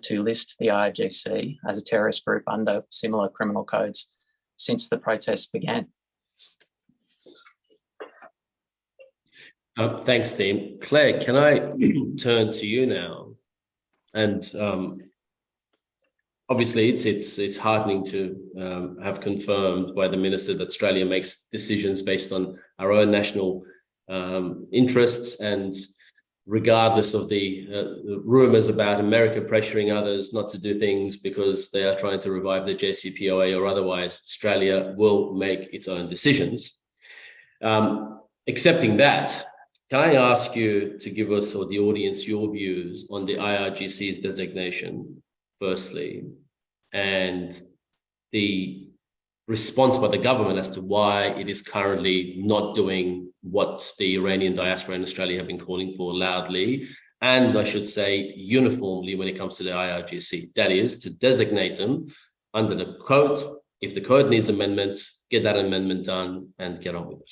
to list the IRGC as a terrorist group under similar criminal codes since the protests began. Thanks, Dean. Claire, can I turn to you now? And obviously, it's heartening to have confirmed by the Minister that Australia makes decisions based on our own national interests, and regardless of the rumours about America pressuring others not to do things because they are trying to revive the JCPOA or otherwise, Australia will make its own decisions. Accepting that, can I ask you to give us or the audience your views on the IRGC's designation, firstly, and the response by the government as to why it is currently not doing what the Iranian diaspora in Australia have been calling for loudly, and I should say uniformly when it comes to the IRGC, that is to designate them under the code. If the code needs amendments, get that amendment done and get on with it.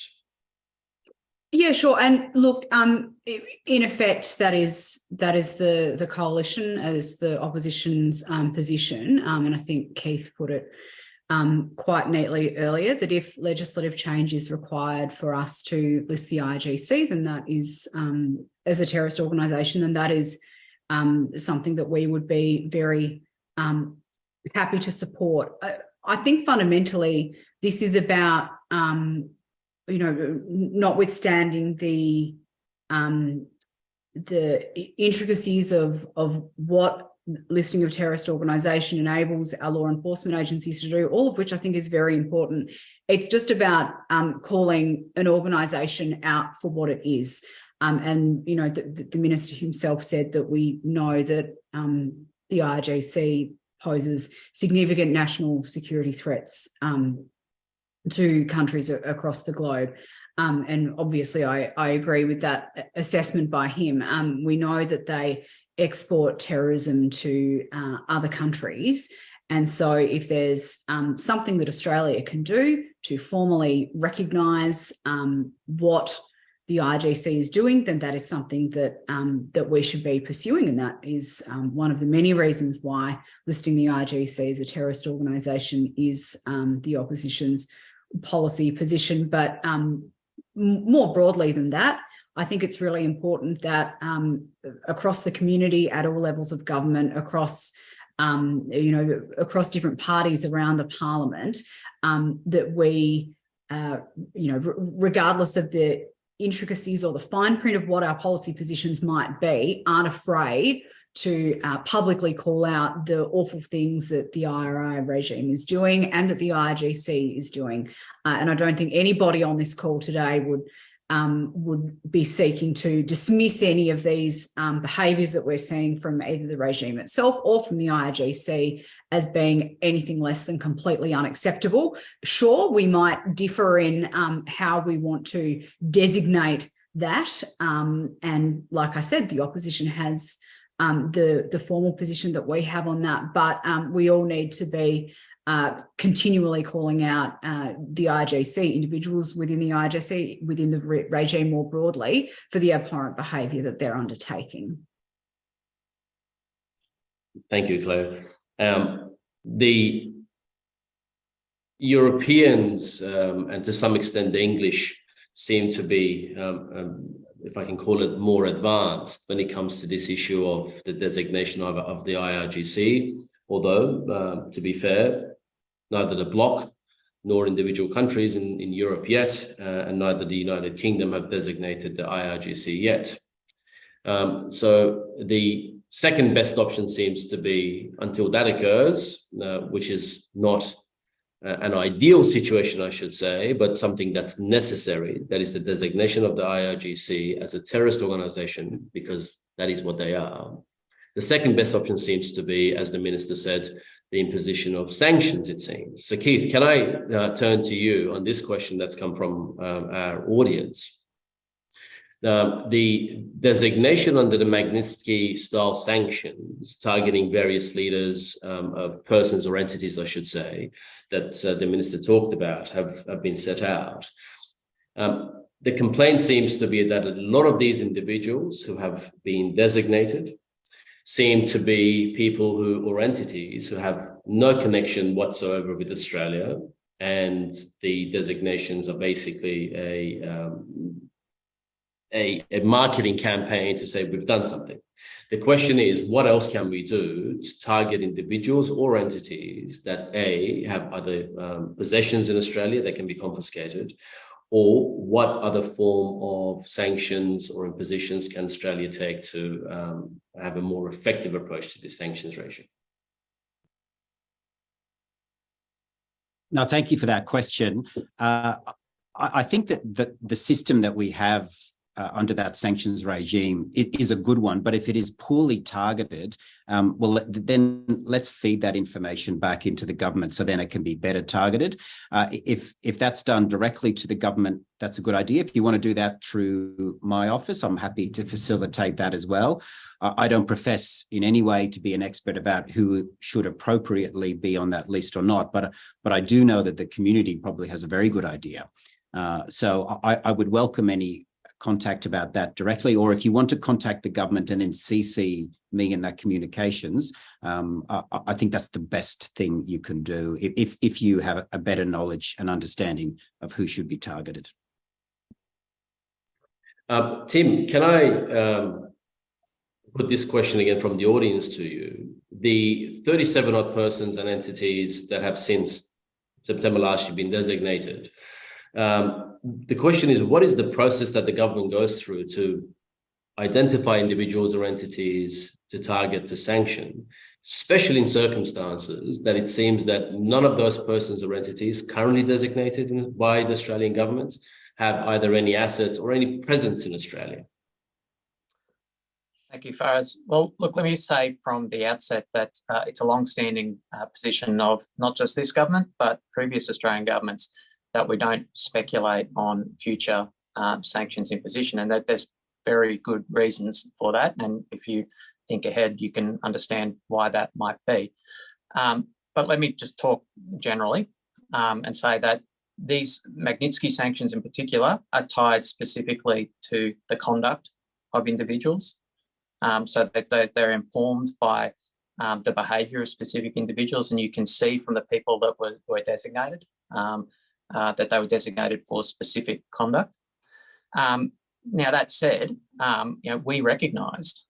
Yeah, sure. And look, in effect, that is the coalition as the opposition's position. And I think Keith put it quite neatly earlier that if legislative change is required for us to list the IRGC, then that is, as a terrorist organisation, then that is something that we would be very happy to support. I think fundamentally this is about, notwithstanding the intricacies of what listing of terrorist organisation enables our law enforcement agencies to do, all of which I think is very important. It's just about calling an organisation out for what it is. The minister himself said that we know that the IRGC poses significant national security threats to countries across the globe. And obviously I agree with that assessment by him. We know that they export terrorism to other countries. And so if there's something that Australia can do to formally recognise what the IRGC is doing, then that is something that that we should be pursuing. And that is one of the many reasons why listing the IRGC as a terrorist organisation is the opposition's policy position. But more broadly than that, I think it's really important that across the community, at all levels of government, across across different parties around the parliament, that we, regardless of the intricacies or the fine print of what our policy positions might be, aren't afraid to publicly call out the awful things that the IRI regime is doing and that the IRGC is doing. And I don't think anybody on this call today would be seeking to dismiss any of these behaviours that we're seeing from either the regime itself or from the IRGC as being anything less than completely unacceptable. Sure, we might differ in how we want to designate that. And like I said, the opposition has the formal position that we have on that, but we all need to be continually calling out the IRGC, individuals within the IRGC, within the regime more broadly, for the abhorrent behaviour that they're undertaking. Thank you, Claire. The Europeans, and to some extent the English, seem to be, if I can call it, more advanced when it comes to this issue of the designation of the IRGC, although, to be fair, neither the bloc nor individual countries in Europe yet, and neither the United Kingdom have designated the IRGC yet. So the second best option seems to be, until that occurs, which is not an ideal situation, I should say, but something that's necessary, that is the designation of the IRGC as a terrorist organization, because that is what they are. The second best option seems to be, as the minister said, the imposition of sanctions, it seems. So Keith, can I turn to you on this question that's come from our audience? The designation under the Magnitsky-style sanctions targeting various leaders of persons or entities, I should say, that the minister talked about have been set out. The complaint seems to be that a lot of these individuals who have been designated seem to be people or entities who have no connection whatsoever with Australia, and the designations are basically a marketing campaign to say we've done something. The question is, what else can we do to target individuals or entities that have other possessions in Australia that can be confiscated, or what other form of sanctions or impositions can Australia take to have a more effective approach to this sanctions regime? No, thank you for that question. I think that the system that we have under that sanctions regime, it is a good one, but if it is poorly targeted, well, then let's feed that information back into the government so then it can be better targeted. If that's done directly to the government, that's a good idea. If you want to do that through my office, I'm happy to facilitate that as well. I don't profess in any way to be an expert about who should appropriately be on that list or not, but I do know that the community probably has a very good idea. So I would welcome any contact about that directly, or if you want to contact the government and then CC me in that communications, I think that's the best thing you can do if you have a better knowledge and understanding of who should be targeted. Tim, can I put this question again from the audience to you? The 37 odd persons and entities that have since September last year been designated. The question is, what is the process that the government goes through to identify individuals or entities to target, to sanction, especially in circumstances that it seems that none of those persons or entities currently designated by the Australian government have either any assets or any presence in Australia? Thank you, Faraz. Well, look, let me say from the outset that it's a long-standing position of not just this government, but previous Australian governments, that we don't speculate on future sanctions imposition, and that there's very good reasons for that. And if you think ahead, you can understand why that might be. But let me just talk generally and say that these Magnitsky sanctions in particular are tied specifically to the conduct of individuals, so that they're informed by the behaviour of specific individuals. And you can see from the people that were designated that they were designated for specific conduct. Now, that said, we recognised,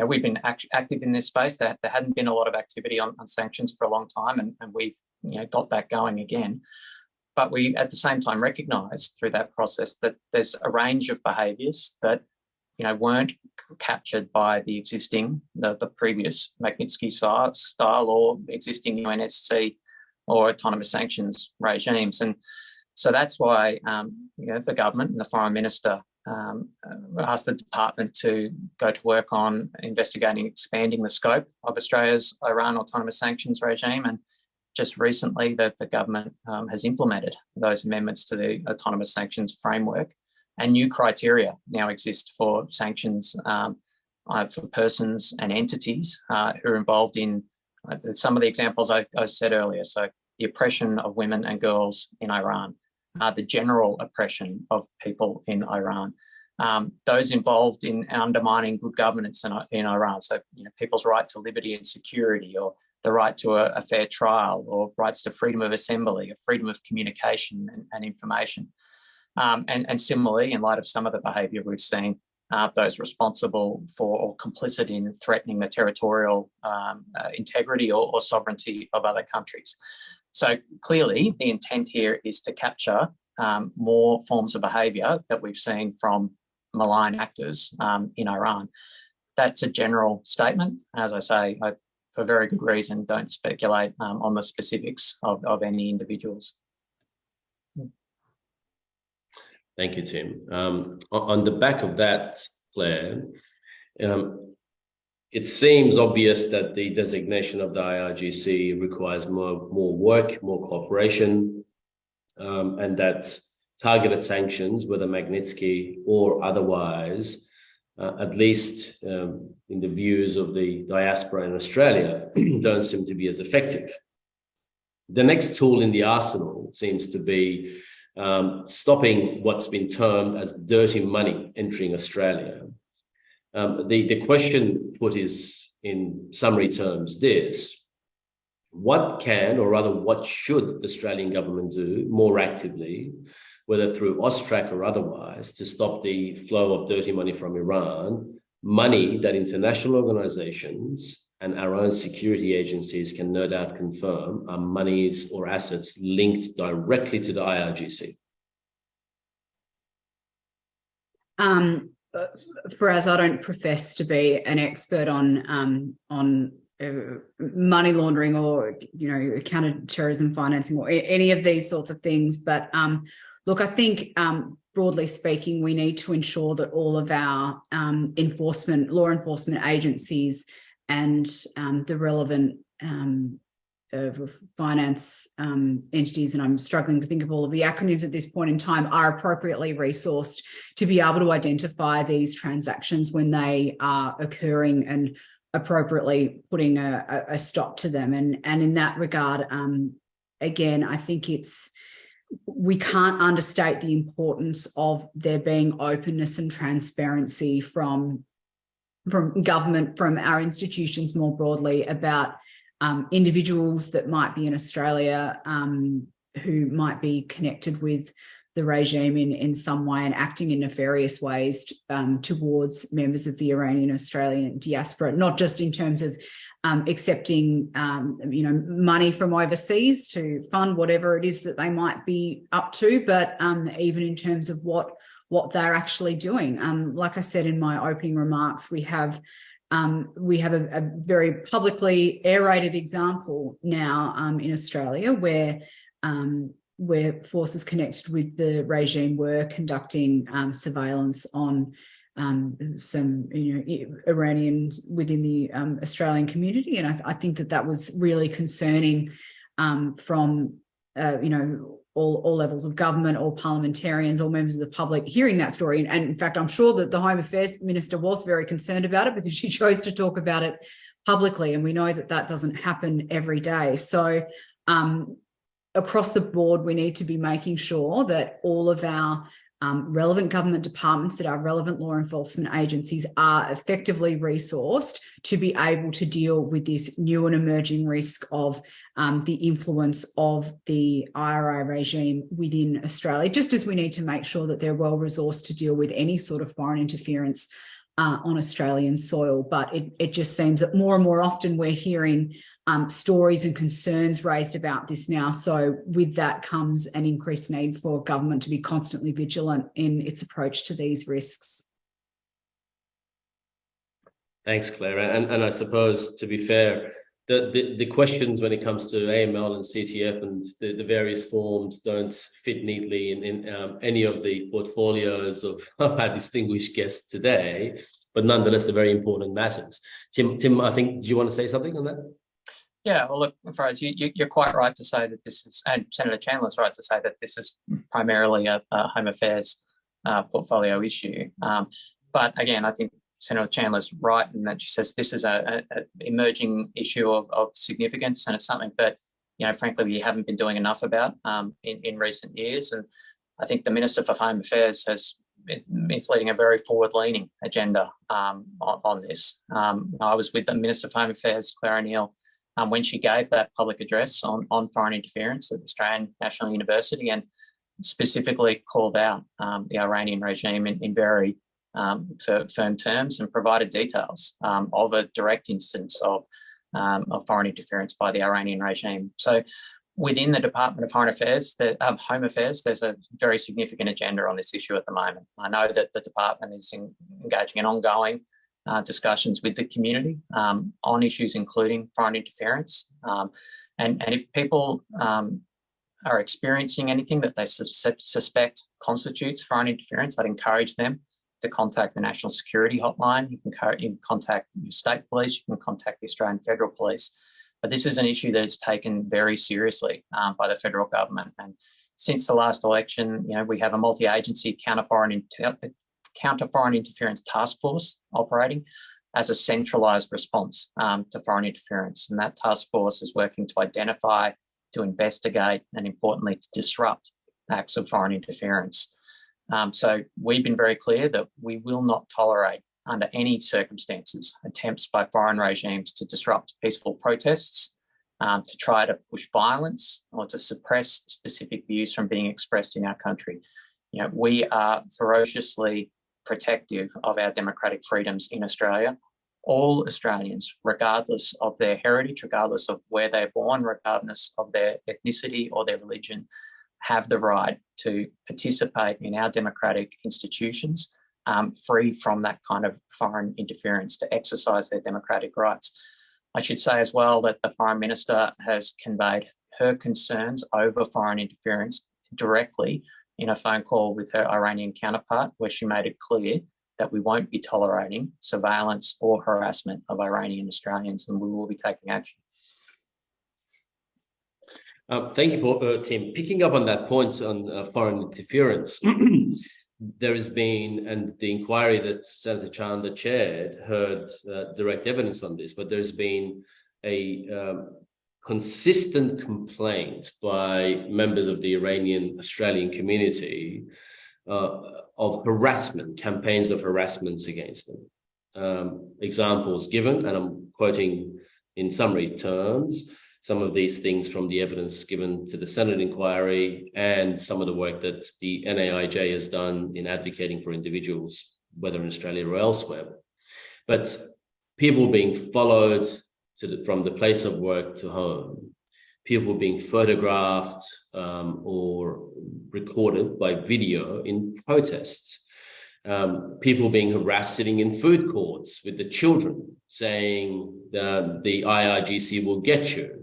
we've been active in this space, that there hadn't been a lot of activity on sanctions for a long time, and we've got that going again. But we, at the same time, recognised through that process that there's a range of behaviours that weren't captured by the existing, the previous Magnitsky style or existing UNSC or autonomous sanctions regimes. And so that's why the government and the Foreign Minister asked the department to go to work on investigating, expanding the scope of Australia's Iran autonomous sanctions regime. And just recently the government has implemented those amendments to the autonomous sanctions framework, and new criteria now exist for sanctions for persons and entities who are involved in some of the examples I said earlier. So the oppression of women and girls in Iran, the general oppression of people in Iran, those involved in undermining good governance in Iran. So people's right to liberty and security, or the right to a fair trial, or rights to freedom of assembly, or freedom of communication and information. And similarly, in light of some of the behaviour we've seen, those responsible for or complicit in threatening the territorial integrity or sovereignty of other countries. So clearly, the intent here is to capture more forms of behaviour that we've seen from malign actors in Iran. That's a general statement. As I say, for very good reason, don't speculate on the specifics of any individuals. Thank you, Tim. On the back of that, Claire, it seems obvious that the designation of the IRGC requires more work, more cooperation, and that targeted sanctions, whether Magnitsky or otherwise, at least in the views of the diaspora in Australia, don't seem to be as effective. The next tool in the arsenal seems to be stopping what's been termed as dirty money entering Australia. The question put is, in summary terms, this: what can, or rather what should the Australian government do more actively, whether through AUSTRAC or otherwise, to stop the flow of dirty money from Iran, money that international organizations and our own security agencies can no doubt confirm are monies or assets linked directly to the IRGC? Faraz, I don't profess to be an expert on money laundering or counter-terrorism financing or any of these sorts of things, but look, I think broadly speaking, we need to ensure that all of our law enforcement agencies and the relevant finance entities, and I'm struggling to think of all of the acronyms at this point in time, are appropriately resourced to be able to identify these transactions when they are occurring and appropriately putting a stop to them. And in that regard, again, I think it's we can't understate the importance of there being openness and transparency from government, from our institutions more broadly, about individuals that might be in Australia who might be connected with the regime in some way and acting in nefarious ways towards members of the Iranian Australian diaspora, not just in terms of accepting money from overseas to fund whatever it is that they might be up to, but even in terms of what they're actually doing. Like I said in my opening remarks, we have a very publicly aerated example now in Australia where forces connected with the regime were conducting surveillance on some Iranians within the Australian community, and I think that was really concerning from all levels of government, all parliamentarians, all members of the public hearing that story. And in fact, I'm sure that the Home Affairs Minister was very concerned about it because she chose to talk about it publicly, and we know that doesn't happen every day. So across the board, we need to be making sure that all of our relevant government departments, that our relevant law enforcement agencies are effectively resourced to be able to deal with this new and emerging risk of the influence of the IRA regime within Australia, just as we need to make sure that they're well resourced to deal with any sort of foreign interference on Australian soil. But it just seems that more and more often we're hearing stories and concerns raised about this now. So with that comes an increased need for government to be constantly vigilant in its approach to these risks. Thanks, Claire. And I suppose, to be fair, the questions when it comes to AML and CTF and the various forms don't fit neatly in any of the portfolios of our distinguished guests today, but nonetheless, they're very important matters. Tim, I think, do you want to say something on that? Yeah, well, look, Faraz, you're quite right to say that this is, and Senator Chandler's right to say that this is primarily a Home Affairs portfolio issue. But again, I think Senator Chandler's right in that she says this is an emerging issue of significance, and it's something that, frankly, we haven't been doing enough about in recent years. And I think the Minister for Home Affairs is leading a very forward-leaning agenda on this. I was with the Minister for Home Affairs, Claire O'Neill, when she gave that public address on foreign interference at Australian National University, and specifically called out the Iranian regime in very firm terms, and provided details of a direct instance of foreign interference by the Iranian regime. So within the Department of Home Affairs, there's a very significant agenda on this issue at the moment. I know that the department is engaging in ongoing discussions with the community on issues including foreign interference. And if people are experiencing anything that they suspect constitutes foreign interference, I'd encourage them to contact the National Security Hotline. You can contact your state police, you can contact the Australian Federal Police. But this is an issue that is taken very seriously by the federal government. And since the last election, we have a multi-agency counter foreign interference task force operating as a centralised response to foreign interference. And that task force is working to identify, to investigate, and importantly, to disrupt acts of foreign interference. So we've been very clear that we will not tolerate, under any circumstances, attempts by foreign regimes to disrupt peaceful protests, to try to push violence or to suppress specific views from being expressed in our country. We are ferociously protective of our democratic freedoms in Australia. All Australians, regardless of their heritage, regardless of where they're born, regardless of their ethnicity or their religion, have the right to participate in our democratic institutions, free from that kind of foreign interference, to exercise their democratic rights. I should say as well that the Foreign Minister has conveyed her concerns over foreign interference directly in a phone call with her Iranian counterpart, where she made it clear that we won't be tolerating surveillance or harassment of Iranian Australians, and we will be taking action. Thank you, Tim. Picking up on that point on foreign interference, there has been, and the inquiry that Senator Chandler chaired heard direct evidence on this, but there's been a consistent complaint by members of the Iranian Australian community of harassment, campaigns of harassments against them. Examples given, and I'm quoting in summary terms, some of these things from the evidence given to the Senate inquiry and some of the work that the NAIJ has done in advocating for individuals, whether in Australia or elsewhere. But people being followed from the place of work to home, people being photographed or recorded by video in protests, people being harassed sitting in food courts with the children saying the IRGC will get you.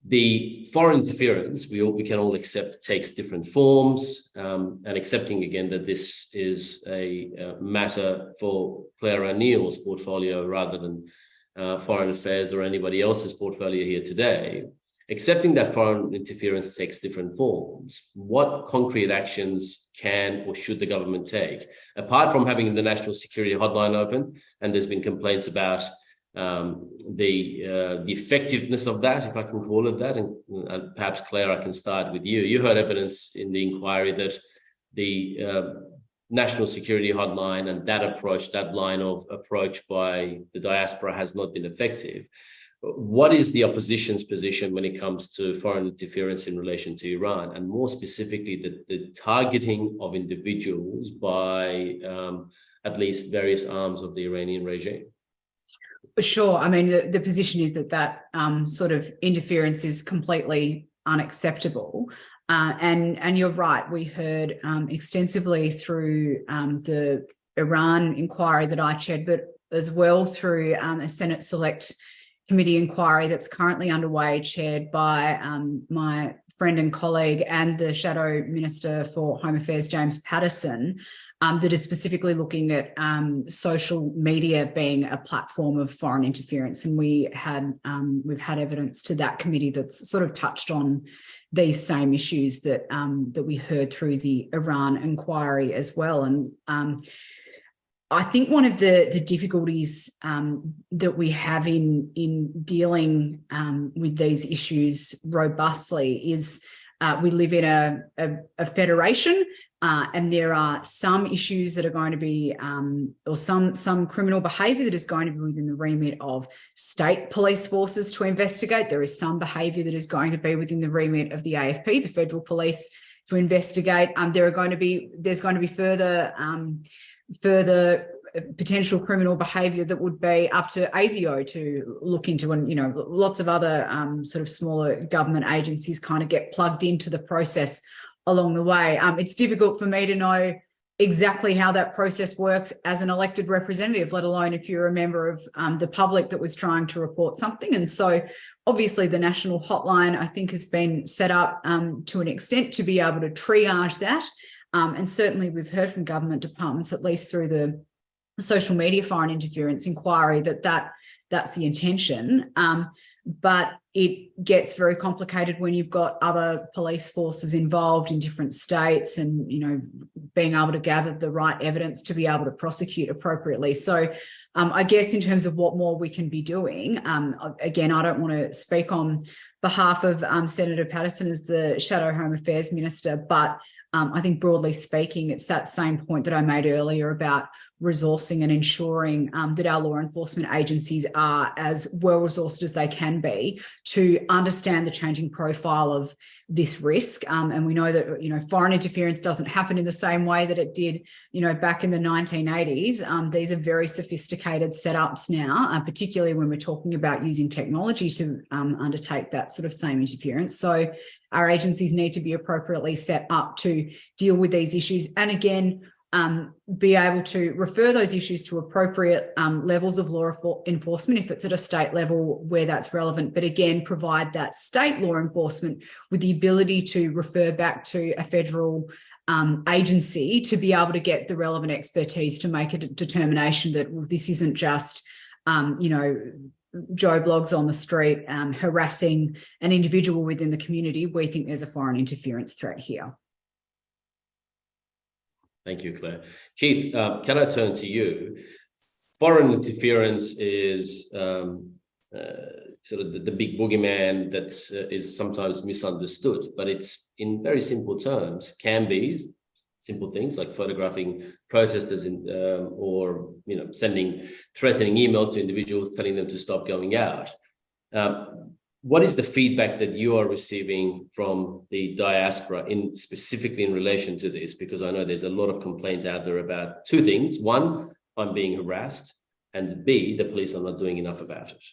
The foreign interference, we can all accept, takes different forms, and accepting again that this is a matter for Claire O'Neill's portfolio rather than Foreign Affairs or anybody else's portfolio here today. Accepting that foreign interference takes different forms, what concrete actions can or should the government take? Apart from having the National Security Hotline open, and there's been complaints about the effectiveness of that, if I can call it that, and perhaps Claire, I can start with you. You heard evidence in the inquiry that the National Security Hotline and that approach, that line of approach by the diaspora has not been effective. What is the opposition's position when it comes to foreign interference in relation to Iran, and more specifically the targeting of individuals by at least various arms of the Iranian regime? Sure. I mean, the position is that sort of interference is completely unacceptable. And you're right, we heard extensively through the Iran inquiry that I chaired, but as well through a Senate Select Committee inquiry that's currently underway, chaired by my friend and colleague and the Shadow Minister for Home Affairs, James Patterson, that is specifically looking at social media being a platform of foreign interference. And we've had evidence to that committee that's sort of touched on these same issues that we heard through the Iran inquiry as well. And I think one of the difficulties that we have in dealing with these issues robustly is we live in a federation, and there are some issues that are going to be, or some criminal behaviour that is going to be within the remit of state police forces to investigate. There is some behaviour that is going to be within the remit of the AFP, the federal police, to investigate. There's going to be further potential criminal behaviour that would be up to ASIO to look into, and lots of other sort of smaller government agencies kind of get plugged into the process along the way. It's difficult for me to know exactly how that process works as an elected representative, let alone if you're a member of the public that was trying to report something. And so obviously the national hotline, I think, has been set up to an extent to be able to triage that. And certainly we've heard from government departments, at least through the social media foreign interference inquiry, that's the intention. But it gets very complicated when you've got other police forces involved in different states and, being able to gather the right evidence to be able to prosecute appropriately. So I guess in terms of what more we can be doing, again, I don't want to speak on behalf of Senator Patterson as the Shadow Home Affairs Minister, but I think broadly speaking, it's that same point that I made earlier about resourcing and ensuring that our law enforcement agencies are as well resourced as they can be to understand the changing profile of this risk. And we know that, foreign interference doesn't happen in the same way that it did, back in the 1980s. These are very sophisticated setups now, particularly when we're talking about using technology to undertake that sort of same interference. So our agencies need to be appropriately set up to deal with these issues. And again, be able to refer those issues to appropriate levels of law enforcement if it's at a state level where that's relevant. But again, provide that state law enforcement with the ability to refer back to a federal agency to be able to get the relevant expertise to make a determination that this isn't just, Joe Blogs on the street harassing an individual within the community. We think there's a foreign interference threat here. Thank you, Claire. Keith, can I turn to you? Foreign interference is sort of the big boogeyman that is sometimes misunderstood, but it's in very simple terms, can be simple things like photographing protesters or sending threatening emails to individuals telling them to stop going out. What is the feedback that you are receiving from the diaspora specifically in relation to this? Because I know there's a lot of complaint out there about two things. One, I'm being harassed, and B, the police are not doing enough about it.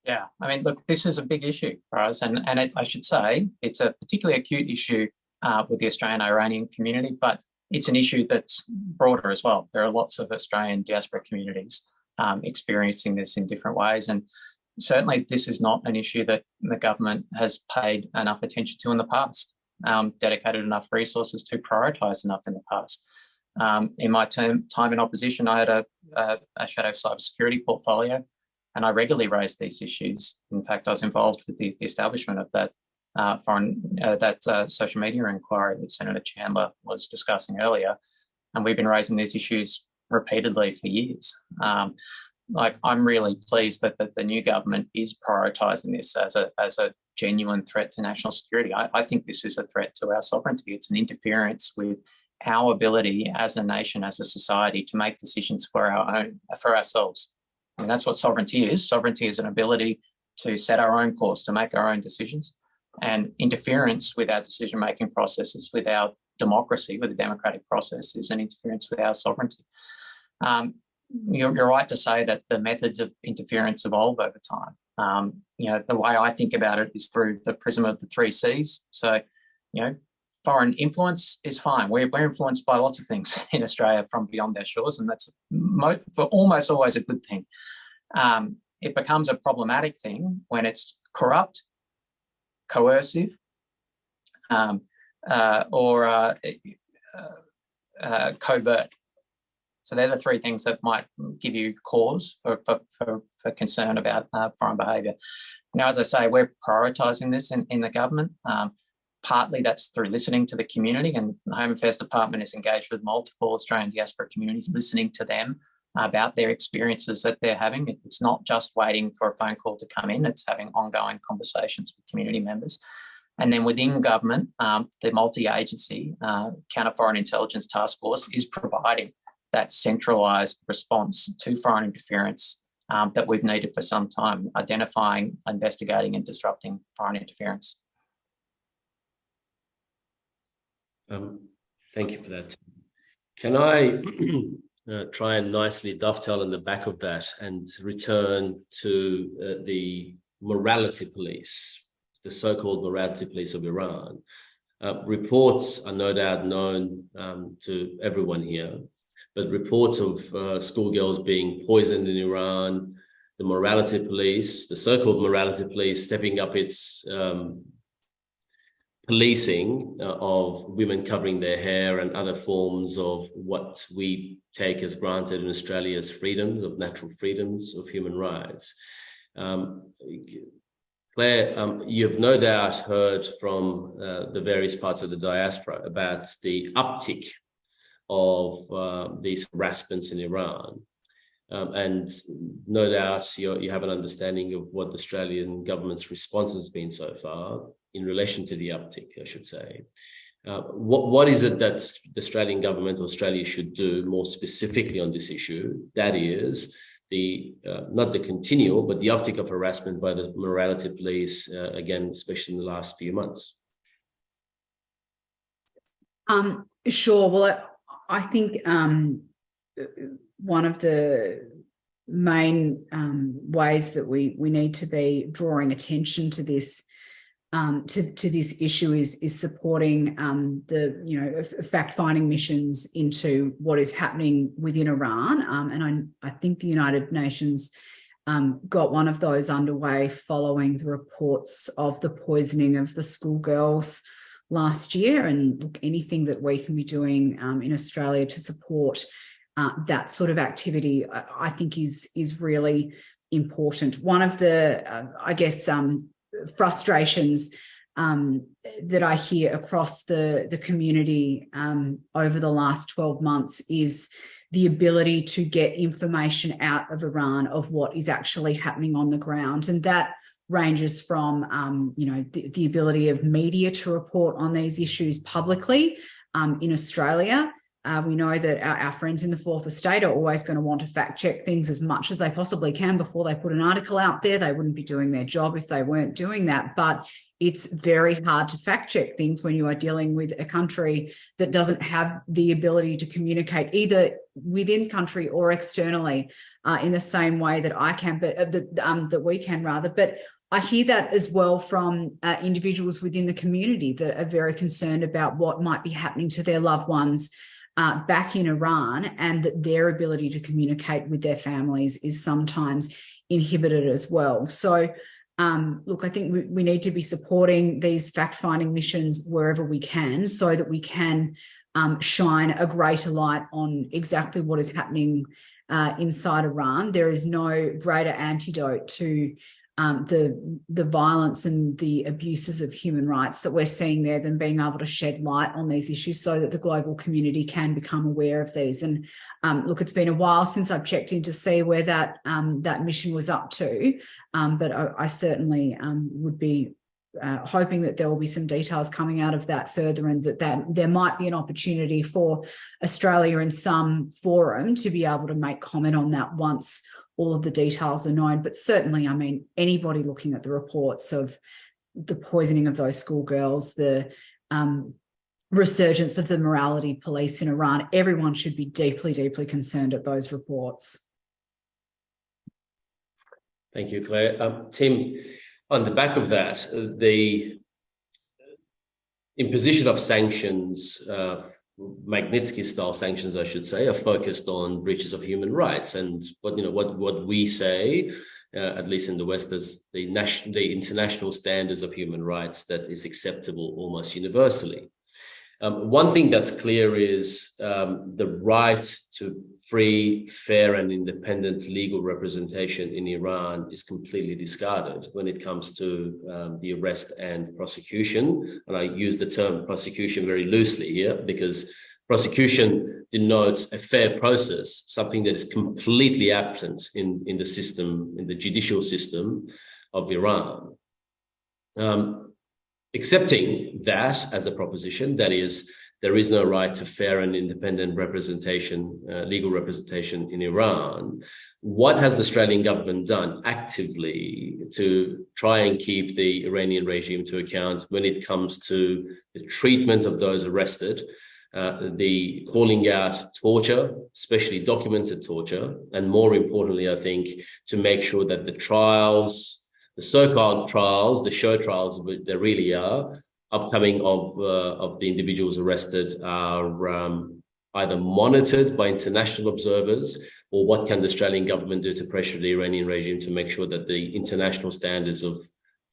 Yeah, I mean, look, this is a big issue for us, and I should say it's a particularly acute issue with the Australian-Iranian community, but it's an issue that's broader as well. There are lots of Australian diaspora communities experiencing this in different ways, and certainly this is not an issue that the government has paid enough attention to in the past, dedicated enough resources to prioritise enough in the past. In my time in opposition, I had a shadow cybersecurity portfolio, and I regularly raised these issues. In fact, I was involved with the establishment of that social media inquiry that Senator Chandler was discussing earlier, and we've been raising these issues repeatedly for years. I'm really pleased that the new government is prioritising this as a genuine threat to national security. I think this is a threat to our sovereignty. It's an interference with our ability as a nation, as a society, to make decisions for ourselves. And that's what sovereignty is. Sovereignty is an ability to set our own course, to make our own decisions. And interference with our decision-making processes, with our democracy, with the democratic process, is an interference with our sovereignty. You're right to say that the methods of interference evolve over time. The way I think about it is through the prism of the 3 Cs. So, foreign influence is fine. We're influenced by lots of things in Australia from beyond their shores, and that's for almost always a good thing. It becomes a problematic thing when it's corrupt, coercive, or covert. So they're the 3 things that might give you cause for concern about foreign behaviour. Now, as I say, we're prioritising this in the government. Partly that's through listening to the community, and the Home Affairs Department is engaged with multiple Australian diaspora communities, listening to them about their experiences that they're having. It's not just waiting for a phone call to come in, it's having ongoing conversations with community members. And then within government, the multi-agency Counter-Foreign Intelligence Task Force is providing that centralised response to foreign interference that we've needed for some time, identifying, investigating and disrupting foreign interference. Thank you for that. Can I try and nicely dovetail in the back of that and return to the morality police, the so-called morality police of Iran? Reports are no doubt known to everyone here, but reports of schoolgirls being poisoned in Iran, the morality police, the so-called morality police stepping up its policing of women covering their hair and other forms of what we take as granted in Australia as freedoms, of natural freedoms, of human rights. Claire, you've no doubt heard from the various parts of the diaspora about the uptick of these harassments in Iran. And no doubt you have an understanding of what the Australian government's response has been so far in relation to the uptick, I should say. What is it that the Australian government, Australia, should do more specifically on this issue? That is, not the continual, but the uptick of harassment by the morality police, again, especially in the last few months. Sure. Well, I think one of the main ways that we need to be drawing attention to this to this issue is supporting the fact-finding missions into what is happening within Iran, and I think the United Nations got one of those underway following the reports of the poisoning of the schoolgirls last year. And look, anything that we can be doing in Australia to support that sort of activity, I think is really important. One of the, frustrations that I hear across the community over the last 12 months is the ability to get information out of Iran of what is actually happening on the ground. And that ranges from, the ability of media to report on these issues publicly. In Australia, we know that our friends in the Fourth Estate are always going to want to fact check things as much as they possibly can before they put an article out there. They wouldn't be doing their job if they weren't doing that. But it's very hard to fact check things when you are dealing with a country that doesn't have the ability to communicate either within country or externally in the same way that I can, but that we can rather. But I hear that as well from individuals within the community that are very concerned about what might be happening to their loved ones back in Iran, and that their ability to communicate with their families is sometimes inhibited as well. So, look, I think we need to be supporting these fact-finding missions wherever we can, so that we can shine a greater light on exactly what is happening inside Iran. There is no greater antidote to the violence and the abuses of human rights that we're seeing there than being able to shed light on these issues so that the global community can become aware of these. And look, it's been a while since I've checked in to see where that mission was up to, but I certainly would be hoping that there will be some details coming out of that further, and that there might be an opportunity for Australia in some forum to be able to make comment on that once all of the details are known. But certainly, I mean, anybody looking at the reports of the poisoning of those schoolgirls, the resurgence of the morality police in Iran, everyone should be deeply, deeply concerned at those reports. Thank you, Claire. Tim, on the back of that, the imposition of sanctions, Magnitsky-style sanctions, I should say, are focused on breaches of human rights, and what we say, at least in the West, as the international standards of human rights that is acceptable almost universally. One thing that's clear is the right to free, fair, and independent legal representation in Iran is completely discarded when it comes to the arrest and prosecution. And I use the term prosecution very loosely here, because prosecution denotes a fair process, something that is completely absent in the system, in the judicial system of Iran. Accepting that as a proposition, that is, there is no right to fair and independent representation, legal representation in Iran. What has the Australian government done actively to try and keep the Iranian regime to account when it comes to the treatment of those arrested, the calling out torture, especially documented torture, and more importantly, I think, to make sure that the trials, the so-called trials, the show trials, there really are, upcoming of the individuals arrested are either monitored by international observers, or what can the Australian government do to pressure the Iranian regime to make sure that the international standards of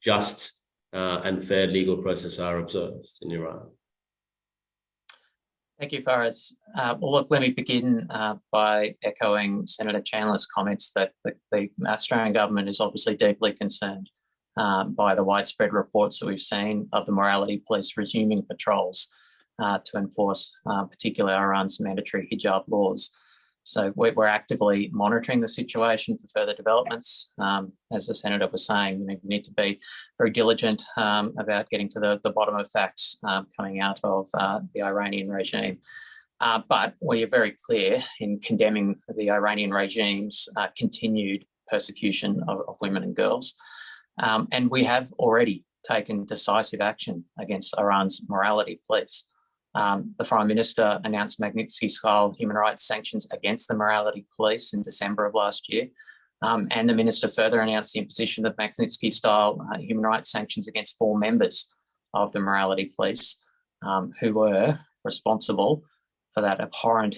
just and fair legal process are observed in Iran? Thank you, Faraz. Well, look, let me begin by echoing Senator Chandler's comments that the Australian government is obviously deeply concerned by the widespread reports that we've seen of the morality police resuming patrols to enforce particularly Iran's mandatory hijab laws. So we're actively monitoring the situation for further developments. As the Senator was saying, we need to be very diligent about getting to the bottom of facts coming out of the Iranian regime. But we are very clear in condemning the Iranian regime's continued persecution of women and girls. And we have already taken decisive action against Iran's morality police. The Prime Minister announced Magnitsky-style human rights sanctions against the morality police in December of last year. And the Minister further announced the imposition of Magnitsky-style human rights sanctions against 4 members of the morality police who were responsible for that abhorrent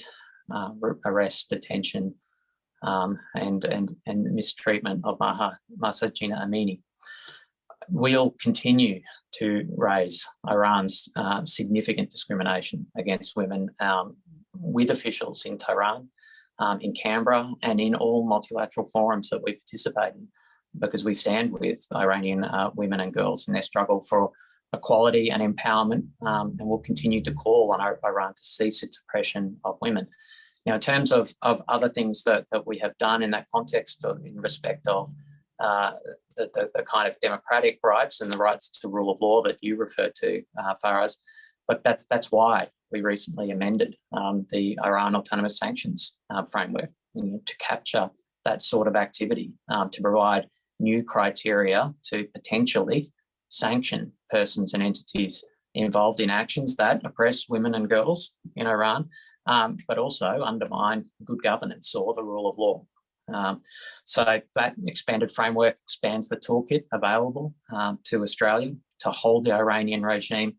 arrest, detention, and mistreatment of Mahsa, Jina, Amini. We'll continue to raise Iran's significant discrimination against women with officials in Tehran, in Canberra, and in all multilateral forums that we participate in, because we stand with Iranian women and girls in their struggle for equality and empowerment, and we'll continue to call on Iran to cease its oppression of women. in terms of other things that we have done in that context in respect of the kind of democratic rights and the rights to rule of law that you referred to, Faraz, but that's why we recently amended the Iran Autonomous Sanctions Framework to capture that sort of activity, to provide new criteria to potentially sanction persons and entities involved in actions that oppress women and girls in Iran, but also undermine good governance or the rule of law. So that expanded framework expands the toolkit available to Australia to hold the Iranian regime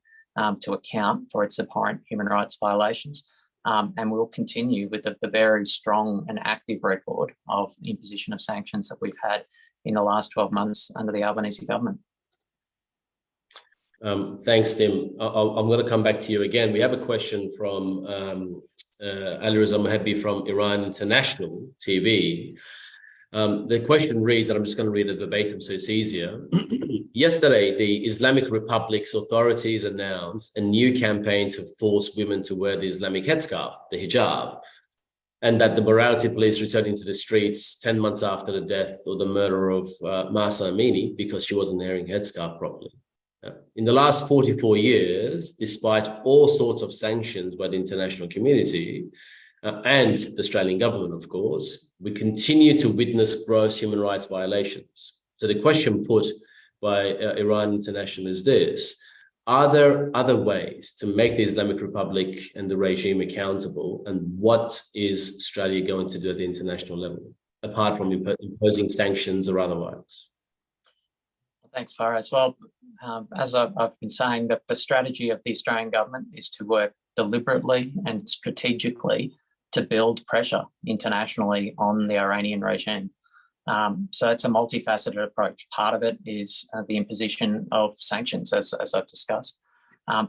to account for its abhorrent human rights violations. And we'll continue with the very strong and active record of imposition of sanctions that we've had in the last 12 months under the Albanese government. Thanks, Tim. I'm going to come back to you again. We have a question from Ali Reza Mohabbi from Iran International TV. The question reads, and I'm just going to read it verbatim so it's easier. Yesterday, the Islamic Republic's authorities announced a new campaign to force women to wear the Islamic headscarf, the hijab, and that the morality police returning to the streets 10 months after the death or the murder of Mahsa Amini because she wasn't wearing a headscarf properly. In the last 44 years, despite all sorts of sanctions by the international community and the Australian government, of course, we continue to witness gross human rights violations. So the question put by Iran International is this: are there other ways to make the Islamic Republic and the regime accountable? And what is Australia going to do at the international level, apart from imposing sanctions or otherwise? Thanks, Faraz. Well, as I've been saying, that the strategy of the Australian government is to work deliberately and strategically to build pressure internationally on the Iranian regime. So it's a multifaceted approach. Part of it is the imposition of sanctions, as I've discussed.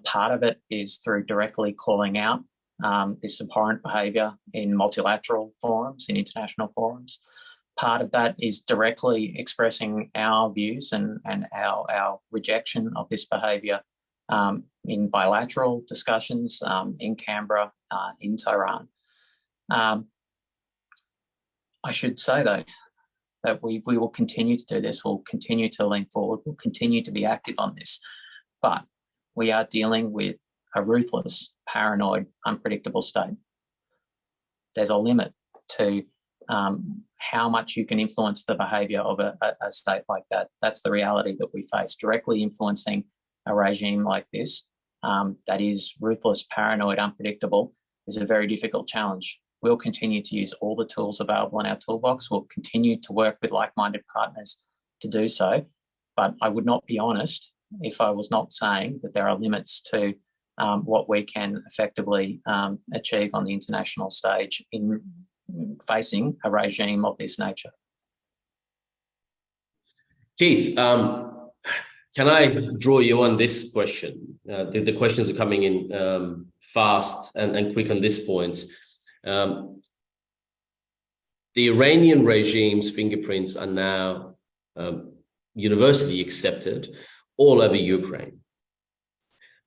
Part of it is through directly calling out this abhorrent behaviour in multilateral forums, in international forums. Part of that is directly expressing our views and our rejection of this behaviour in bilateral discussions in Canberra, in Tehran. I should say, though, that we will continue to do this. We'll continue to lean forward. We'll continue to be active on this. But we are dealing with a ruthless, paranoid, unpredictable state. There's a limit to how much you can influence the behaviour of a state like that. That's the reality that we face. Directly influencing a regime like this that is ruthless, paranoid, unpredictable is a very difficult challenge. We'll continue to use all the tools available in our toolbox. We'll continue to work with like-minded partners to do so. But I would not be honest if I was not saying that there are limits to what we can effectively achieve on the international stage in facing a regime of this nature. Keith, can I draw you on this question? The questions are coming in fast and quick on this point. The Iranian regime's fingerprints are now universally accepted all over Ukraine.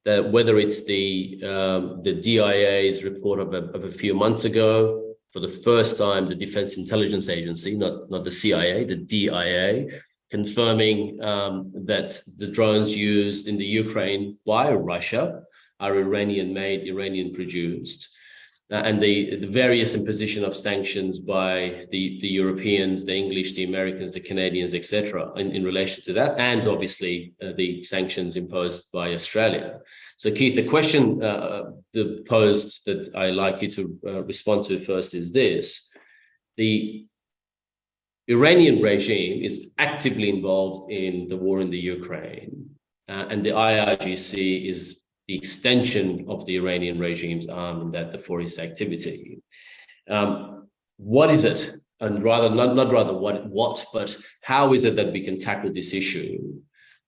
Whether it's the DIA's report of a few months ago, for the first time, the Defense Intelligence Agency, not the CIA, the DIA, confirming that the drones used in the Ukraine by Russia are Iranian-made, Iranian-produced. And the various imposition of sanctions by the Europeans, the English, the Americans, the Canadians, etc., in relation to that, and obviously the sanctions imposed by Australia. So, Keith, the question posed that I like you to respond to first is this: the Iranian regime is actively involved in the war in the Ukraine, and the IRGC is the extension of the Iranian regime's arm in that for its activity. What is it? And but how is it that we can tackle this issue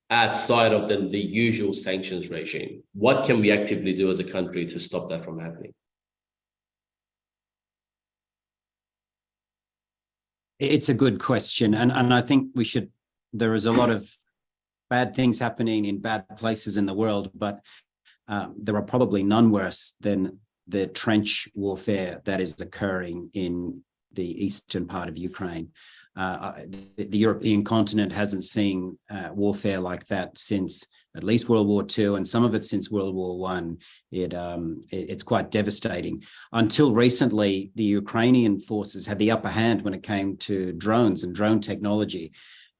outside of the usual sanctions regime? What can we actively do as a country to stop that from happening? It's a good question. And I think there is a lot of bad things happening in bad places in the world, but there are probably none worse than the trench warfare that is occurring in the eastern part of Ukraine. The European continent hasn't seen warfare like that since at least World War II, and some of it since World War I. It's quite devastating. Until recently, the Ukrainian forces had the upper hand when it came to drones and drone technology,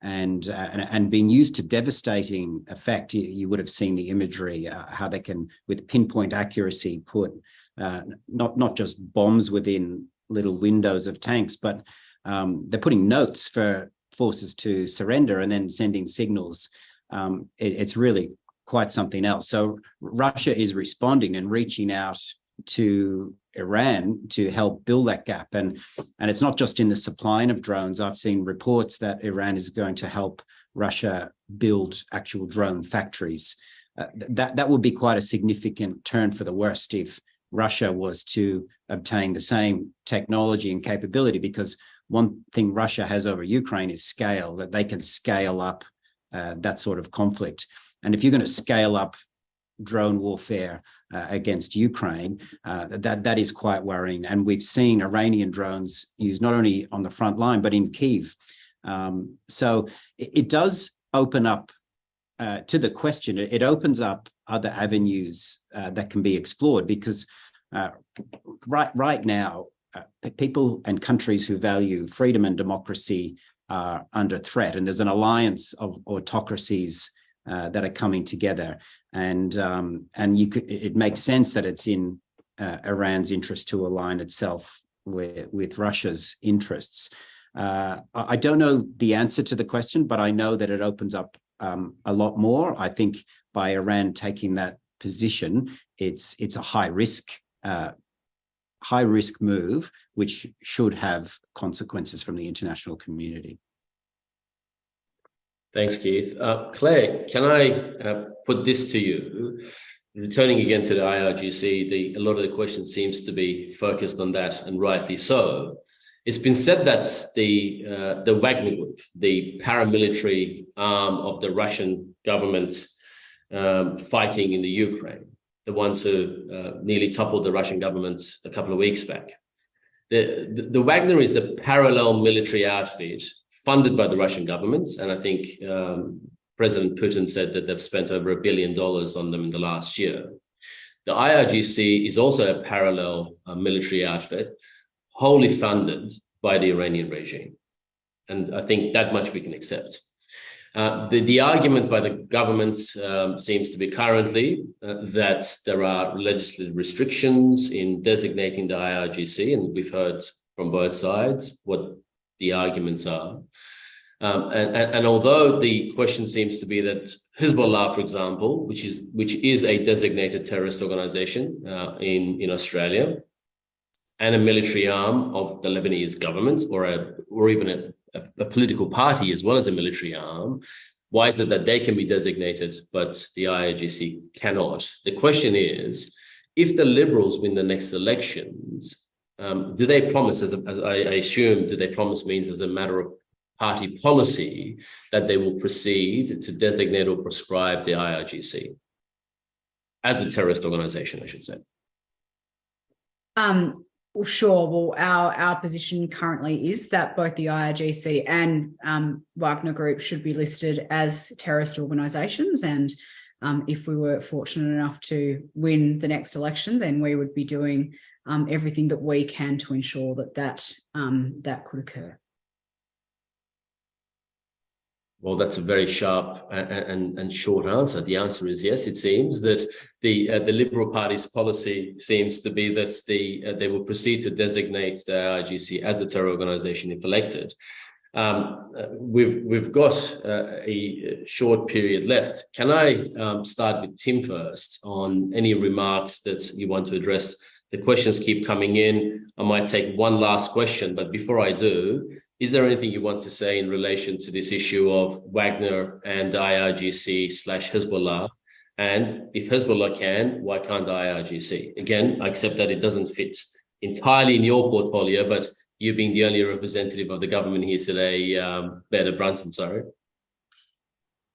and being used to devastating effect. You would have seen the imagery, how they can, with pinpoint accuracy, put not just bombs within little windows of tanks, but they're putting notes for forces to surrender and then sending signals. It's really quite something else. So Russia is responding and reaching out to Iran to help build that gap. And it's not just in the supplying of drones. I've seen reports that Iran is going to help Russia build actual drone factories. That would be quite a significant turn for the worst if Russia was to obtain the same technology and capability, because one thing Russia has over Ukraine is scale, that they can scale up that sort of conflict. And if you're going to scale up drone warfare against Ukraine, that is quite worrying. And we've seen Iranian drones used not only on the front line, but in Kyiv. So it does open up to the question. It opens up other avenues that can be explored, because right now, people and countries who value freedom and democracy are under threat, and there's an alliance of autocracies that are coming together, and it makes sense that it's in Iran's interest to align itself with Russia's interests. I don't know the answer to the question, but I know that it opens up a lot more. I think by Iran taking that position, it's a high risk move, which should have consequences from the international community. Thanks, Keith. Claire, can I put this to you? Returning again to the IRGC, a lot of the question seems to be focused on that, and rightly so. It's been said that the Wagner Group, the paramilitary arm of the Russian government fighting in the Ukraine, the ones who nearly toppled the Russian government a couple of weeks back. The Wagner is the parallel military outfit funded by the Russian government, and I think President Putin said that they've spent over $1 billion on them in the last year. The IRGC is also a parallel military outfit, wholly funded by the Iranian regime, and I think that much we can accept. The argument by the government seems to be currently that there are legislative restrictions in designating the IRGC, and we've heard from both sides what the arguments are. And although the question seems to be that Hezbollah, for example, which is a designated terrorist organization in Australia, and a military arm of the Lebanese government, or even a political party as well as a military arm, why is it that they can be designated but the IRGC cannot? The question is, if the Liberals win the next elections, do they promise, as I assume, do they promise means as a matter of party policy, that they will proceed to designate or prescribe the IRGC as a terrorist organization, I should say? Well, sure. Well, our position currently is that both the IRGC and Wagner Group should be listed as terrorist organisations. And if we were fortunate enough to win the next election, then we would be doing everything that we can to ensure that could occur. Well, that's a very sharp and short answer. The answer is yes. It seems that the Liberal Party's policy seems to be that they will proceed to designate the IRGC as a terror organisation if elected. We've got a short period left. Can I start with Tim first on any remarks that you want to address? The questions keep coming in. I might take one last question, but before I do, is there anything you want to say in relation to this issue of Wagner and the IRGC/Hezbollah? And if Hezbollah can, why can't the IRGC? Again, I accept that it doesn't fit entirely in your portfolio, but you being the only representative of the government here today, bear the brunt, I'm sorry.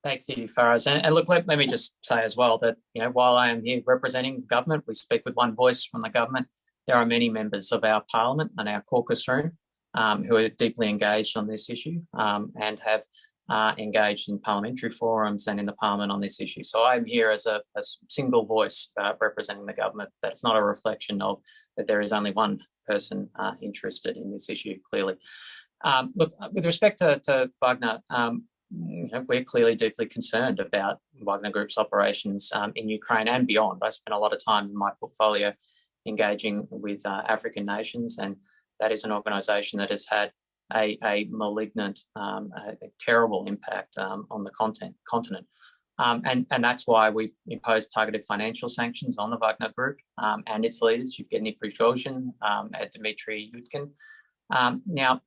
Thanks, you, Faraz. And look, let me just say as well that, while I am here representing government, we speak with one voice from the government. There are many members of our parliament and our caucus room who are deeply engaged on this issue and have engaged in parliamentary forums and in the parliament on this issue. So I'm here as a single voice representing the government. That's not a reflection of that there is only one person interested in this issue, clearly. Look, with respect to Wagner, we're clearly deeply concerned about Wagner Group's operations in Ukraine and beyond. I spent a lot of time in my portfolio engaging with African nations, and that is an organisation that has had a malignant, a terrible impact on the continent. And that's why we've imposed targeted financial sanctions on the Wagner Group and its leaders, Yevgeny Prigozhin, Dmitry Yudkin. Now,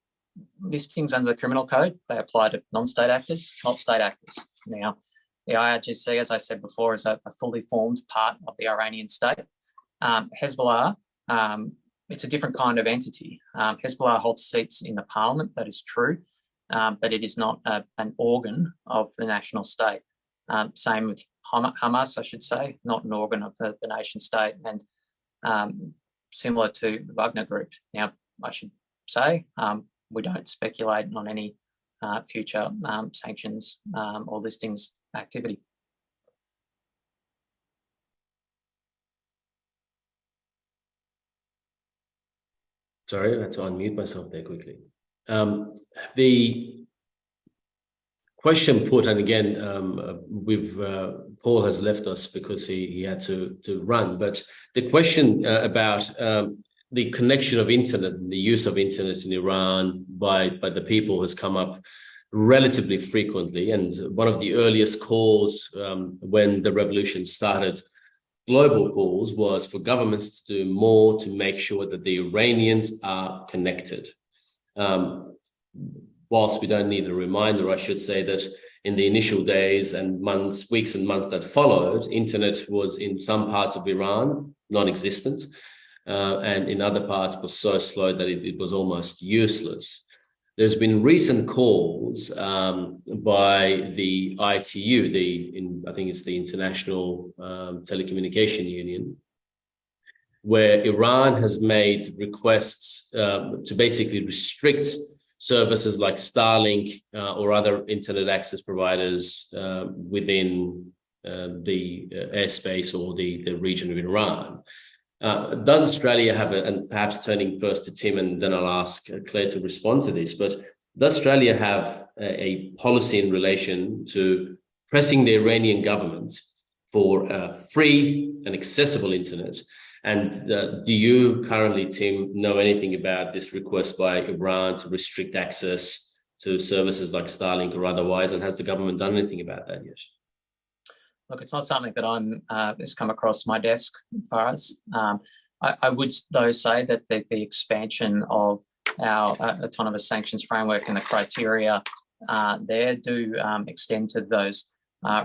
listings under the criminal code, they apply to non-state actors, not state actors. Now, the IRGC, as I said before, is a fully formed part of the Iranian state. Hezbollah, it's a different kind of entity. Hezbollah holds seats in the parliament, that is true, but it is not an organ of the national state. Same with Hamas, I should say, not an organ of the nation state, and similar to the Wagner Group. Now, I should say, we don't speculate on any future sanctions or listings activity. Sorry, I had to unmute myself there quickly. The question put, and again, Paul has left us because he had to run, but the question about the connection of internet and the use of internet in Iran by the people has come up relatively frequently. And one of the earliest calls when the revolution started, global calls, was for governments to do more to make sure that the Iranians are connected. Whilst we don't need a reminder, I should say that in the initial days and months, weeks and months that followed, internet was in some parts of Iran non-existent. And in other parts was so slow that it was almost useless. There's been recent calls by the ITU, I think it's the International Telecommunication Union, where Iran has made requests to basically restrict services like Starlink or other internet access providers within the airspace or the region of Iran. Does Australia have and perhaps turning first to Tim and then I'll ask Claire to respond to this, but does Australia have a policy in relation to pressing the Iranian government for free and accessible internet? And do you currently, Tim, know anything about this request by Iran to restrict access to services like Starlink or otherwise? And has the government done anything about that yet? Look, it's not something that has come across my desk for us. I would, though, say that the expansion of our autonomous sanctions framework and the criteria there do extend to those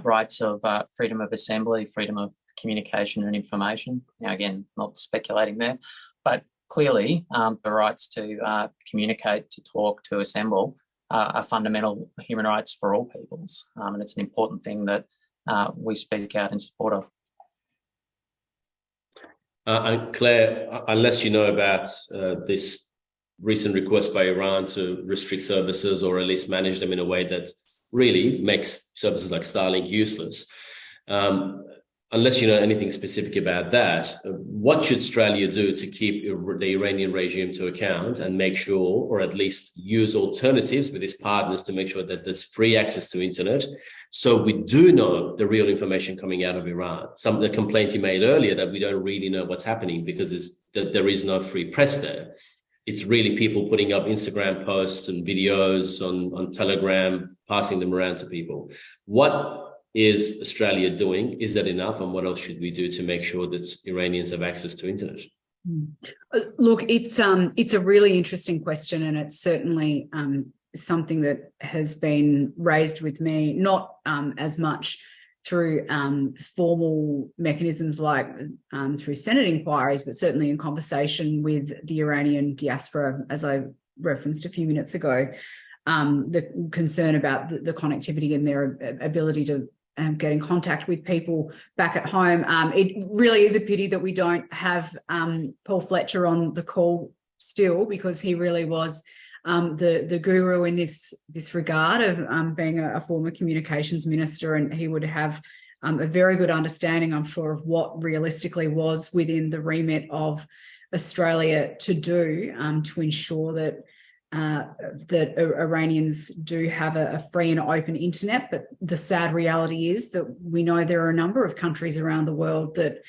rights of freedom of assembly, freedom of communication and information. Now, again, not speculating there, but clearly the rights to communicate, to talk, to assemble are fundamental human rights for all peoples. And it's an important thing that we speak out in support of. And Claire, unless you know about this recent request by Iran to restrict services or at least manage them in a way that really makes services like Starlink useless, unless you know anything specific about that, what should Australia do to keep the Iranian regime to account and make sure, or at least use alternatives with its partners to make sure that there's free access to internet, so we do know the real information coming out of Iran? Some of the complaint you made earlier that we don't really know what's happening because there is no free press there. It's really people putting up Instagram posts and videos on Telegram, passing them around to people. What is Australia doing? Is that enough? And what else should we do to make sure that Iranians have access to internet? Look, it's a really interesting question, and it's certainly something that has been raised with me, not as much through formal mechanisms like through Senate inquiries, but certainly in conversation with the Iranian diaspora, as I referenced a few minutes ago. the concern about the connectivity and their ability to get in contact with people back at home. It really is a pity that we don't have Paul Fletcher on the call still, because he really was the guru in this regard of being a former communications minister, and he would have a very good understanding, I'm sure, of what realistically was within the remit of Australia to do to ensure that Iranians do have a free and open internet. But the sad reality is that we know there are a number of countries around the world that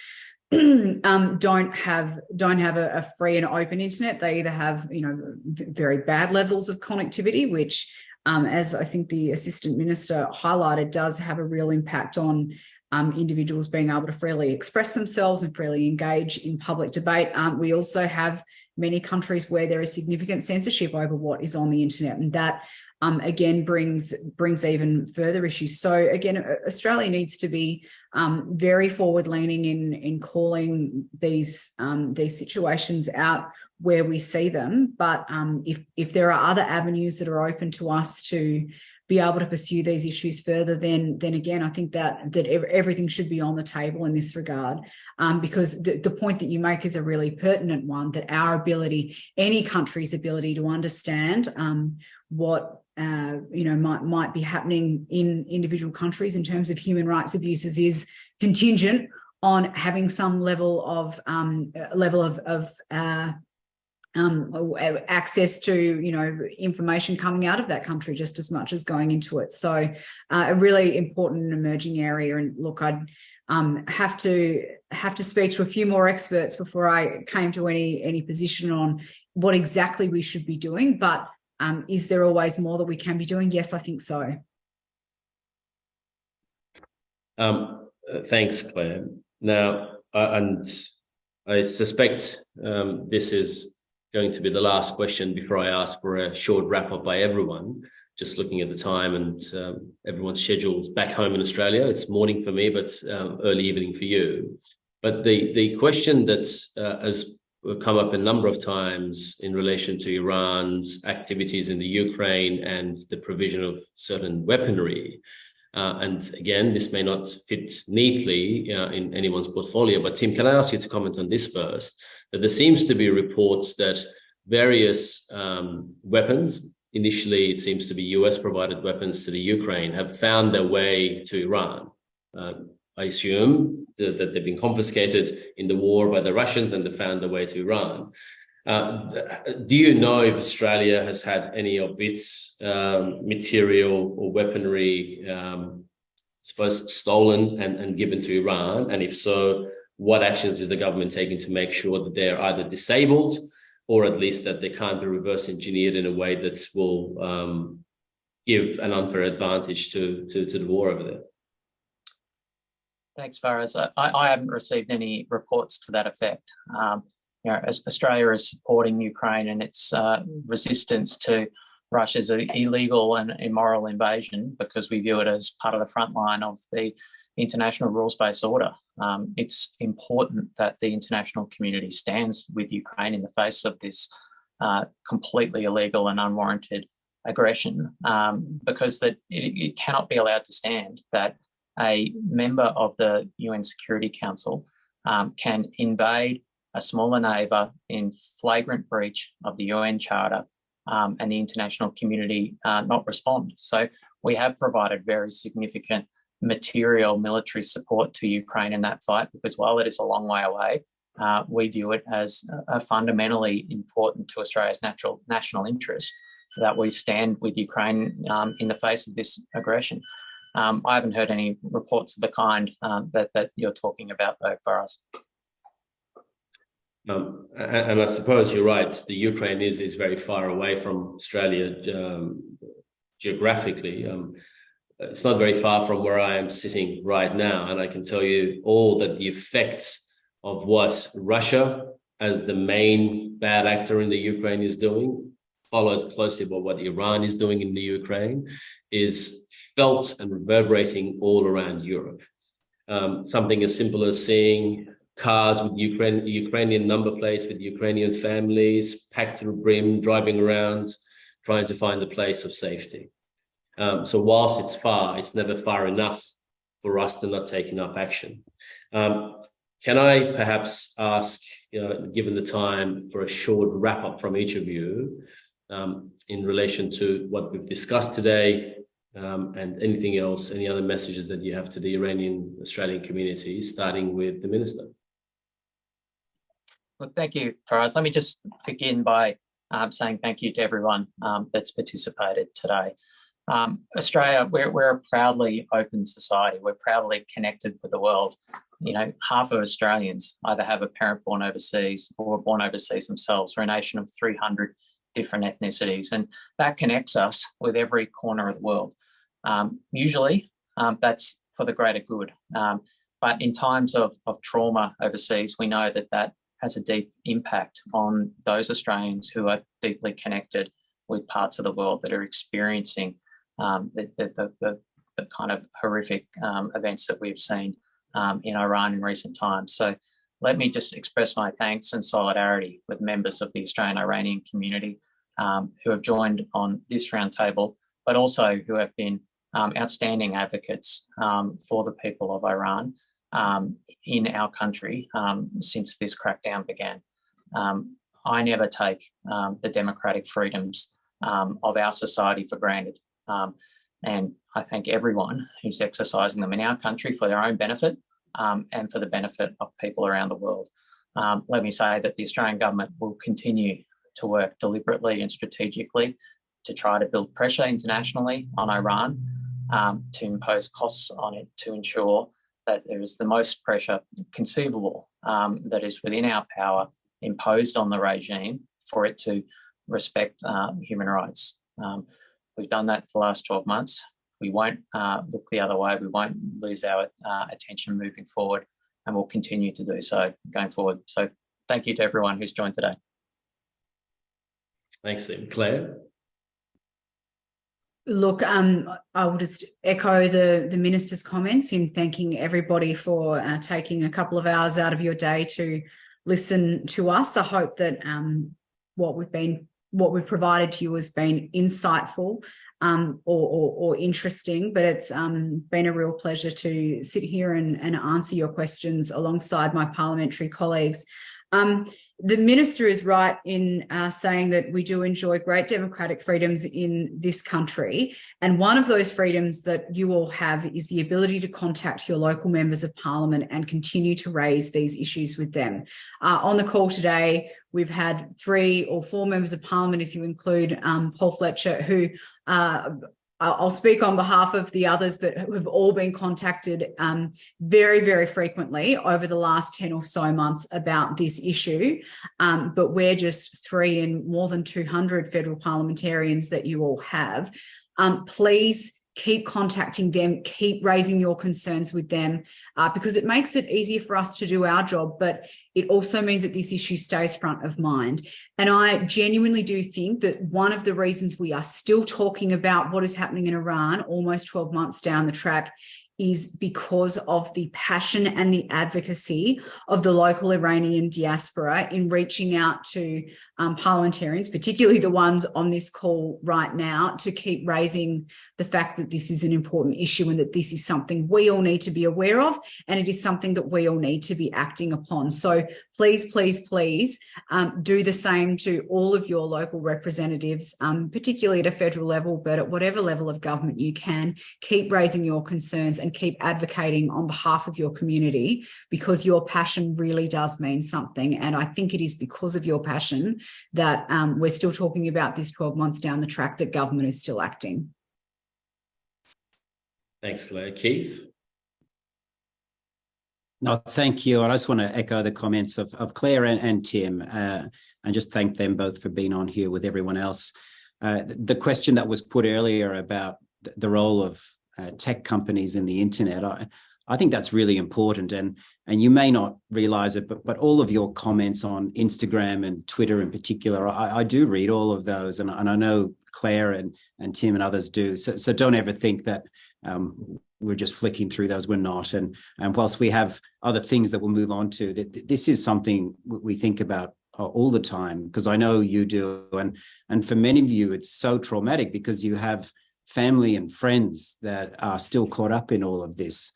don't have a free and open internet. They either have, very bad levels of connectivity, which, as I think the Assistant Minister highlighted, does have a real impact on individuals being able to freely express themselves and freely engage in public debate. We also have many countries where there is significant censorship over what is on the internet, and that again brings even further issues. So again, Australia needs to be very forward-leaning in calling these situations out where we see them. But if there are other avenues that are open to us to be able to pursue these issues further, then again, I think that everything should be on the table in this regard, because the point that you make is a really pertinent one, that our ability, any country's ability to understand what might be happening in individual countries in terms of human rights abuses is contingent on having some level of access to information coming out of that country just as much as going into it. So a really important and emerging area. And look, I'd have to speak to a few more experts before I came to any position on what exactly we should be doing. But is there always more that we can be doing? Yes, I think so. Thanks, Claire. Now, and I suspect this is going to be the last question before I ask for a short wrap-up by everyone. Just looking at the time, and everyone's scheduled back home in Australia. It's morning for me, but early evening for you. But the question that has come up a number of times in relation to Iran's activities in the Ukraine and the provision of certain weaponry. And again, this may not fit neatly in anyone's portfolio, but Tim, can I ask you to comment on this first? That there seems to be reports that various weapons, initially it seems to be US-provided weapons to the Ukraine, have found their way to Iran. I assume that they've been confiscated in the war by the Russians and they've found their way to Iran. Do you know if Australia has had any of its material or weaponry, suppose, stolen and given to Iran? And if so, what actions is the government taking to make sure that they're either disabled or at least that they can't be reverse engineered in a way that will give an unfair advantage to the war over there? Thanks, Faraz. I haven't received any reports to that effect. As Australia is supporting Ukraine and its resistance to Russia's illegal and immoral invasion, because we view it as part of the front line of the international rules-based order. It's important that the international community stands with Ukraine in the face of this completely illegal and unwarranted aggression, because that it cannot be allowed to stand that a member of the UN Security Council can invade a smaller neighbour in flagrant breach of the UN Charter and the international community not respond. So we have provided very significant material military support to Ukraine in that fight, because while it is a long way away, we view it as fundamentally important to Australia's national interest that we stand with Ukraine in the face of this aggression. I haven't heard any reports of the kind that you're talking about, though, Faraz. And I suppose you're right. The Ukraine is very far away from Australia geographically. It's not very far from where I am sitting right now, and I can tell you all that the effects of what Russia, as the main bad actor in the Ukraine, is doing, followed closely by what Iran is doing in the Ukraine, is felt and reverberating all around Europe. Something as simple as seeing cars with Ukrainian number plates with Ukrainian families packed to the brim, driving around trying to find a place of safety. So whilst it's far, it's never far enough for us to not take enough action. Can I perhaps ask, given the time, for a short wrap up from each of you in relation to what we've discussed today, and anything else, any other messages that you have to the Iranian Australian community, starting with the Minister? Well, thank you, Faraz. Let me just begin by saying thank you to everyone that's participated today. Australia, we're a proudly open society. We're proudly connected with the world. Half of Australians either have a parent born overseas or are born overseas themselves. We're a nation of 300 different ethnicities, and that connects us with every corner of the world. Usually, that's for the greater good. But in times of trauma overseas, we know that has a deep impact on those Australians who are deeply connected with parts of the world that are experiencing the kind of horrific events that we've seen in Iran in recent times. So let me just express my thanks and solidarity with members of the Australian-Iranian community who have joined on this roundtable, but also who have been outstanding advocates for the people of Iran in our country since this crackdown began. I never take the democratic freedoms of our society for granted. And I thank everyone who's exercising them in our country for their own benefit and for the benefit of people around the world. Let me say that the Australian government will continue to work deliberately and strategically to try to build pressure internationally on Iran, to impose costs on it, to ensure that there is the most pressure conceivable that is within our power imposed on the regime for it to respect human rights. We've done that for the last 12 months. We won't look the other way. We won't lose our attention moving forward, and we'll continue to do so going forward. So thank you to everyone who's joined today. Thanks, Liam. Claire? Look, I will just echo the Minister's comments in thanking everybody for taking a couple of hours out of your day to listen to us. I hope that what we've provided to you has been insightful or interesting, but it's been a real pleasure to sit here and answer your questions alongside my parliamentary colleagues. The Minister is right in saying that we do enjoy great democratic freedoms in this country. And one of those freedoms that you all have is the ability to contact your local members of parliament and continue to raise these issues with them. On the call today, we've had 3 or 4 members of parliament, if you include Paul Fletcher, who I'll speak on behalf of the others, but who have all been contacted very, very frequently over the last 10 or so months about this issue. But we're just 3 in more than 200 federal parliamentarians that you all have. Please keep contacting them, keep raising your concerns with them, because it makes it easier for us to do our job, but it also means that this issue stays front of mind. And I genuinely do think that one of the reasons we are still talking about what is happening in Iran almost 12 months down the track is because of the passion and the advocacy of the local Iranian diaspora in reaching out to parliamentarians, particularly the ones on this call right now, to keep raising the fact that this is an important issue and that this is something we all need to be aware of, and it is something that we all need to be acting upon. So please, please, please do the same to all of your local representatives, particularly at a federal level, but at whatever level of government you can. Keep raising your concerns and keep advocating on behalf of your community, because your passion really does mean something. And I think it is because of your passion that we're still talking about this 12 months down the track, that government is still acting. Thanks, Claire. Keith? No, thank you. I just want to echo the comments of Claire and Tim, and just thank them both for being on here with everyone else. The question that was put earlier about the role of tech companies in the internet, I think that's really important, and you may not realize it, but all of your comments on Instagram and Twitter in particular, I do read all of those, and I know Claire and Tim and others do. So don't ever think that we're just flicking through those. We're not. And whilst we have other things that we'll move on to, this is something we think about all the time, because I know you do, and for many of you it's so traumatic because you have family and friends that are still caught up in all of this.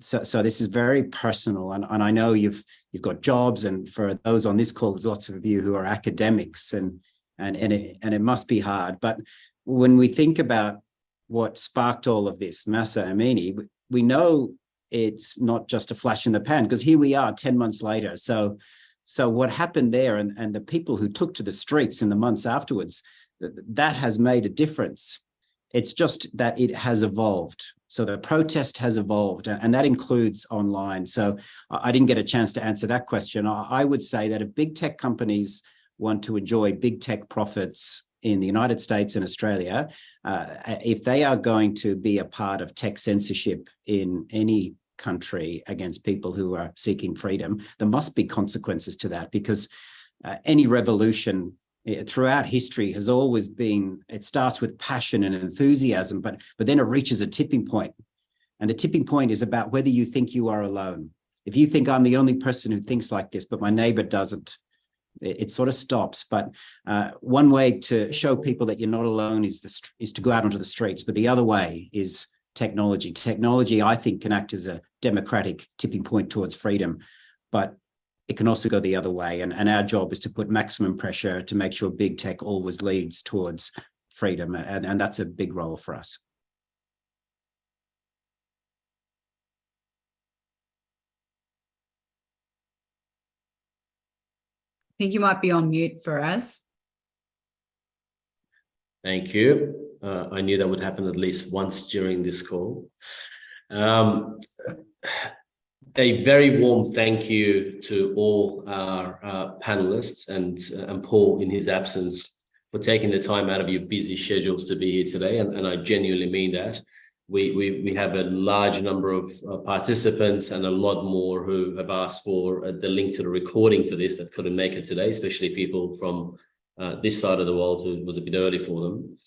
So this is very personal, and I know you've got jobs, and for those on this call, there's lots of you who are academics, and it must be hard. But when we think about what sparked all of this, Mahsa Amini, we know it's not just a flash in the pan, because here we are 10 months later. So what happened there, and the people who took to the streets in the months afterwards, that has made a difference. It's just that it has evolved. So the protest has evolved, and that includes online. So I didn't get a chance to answer that question. I would say that if big tech companies want to enjoy big tech profits in the United States and Australia, if they are going to be a part of tech censorship in any country against people who are seeking freedom, there must be consequences to that, because any revolution throughout history has always been, it starts with passion and enthusiasm, but then it reaches a tipping point. And the tipping point is about whether you think you are alone. If you think I'm the only person who thinks like this, but my neighbor doesn't, it sort of stops. But one way to show people that you're not alone is to go out onto the streets. But the other way is technology. Technology, I think, can act as a democratic tipping point towards freedom, but it can also go the other way. And our job is to put maximum pressure to make sure big tech always leads towards freedom. And that's a big role for us. I think you might be on mute for us. Thank you. I knew that would happen at least once during this call. A very warm thank you to all our panelists and Paul in his absence for taking the time out of your busy schedules to be here today. And I genuinely mean that. We have a large number of participants and a lot more who have asked for the link to the recording for this that couldn't make it today, especially people from this side of the world who was a bit early for them.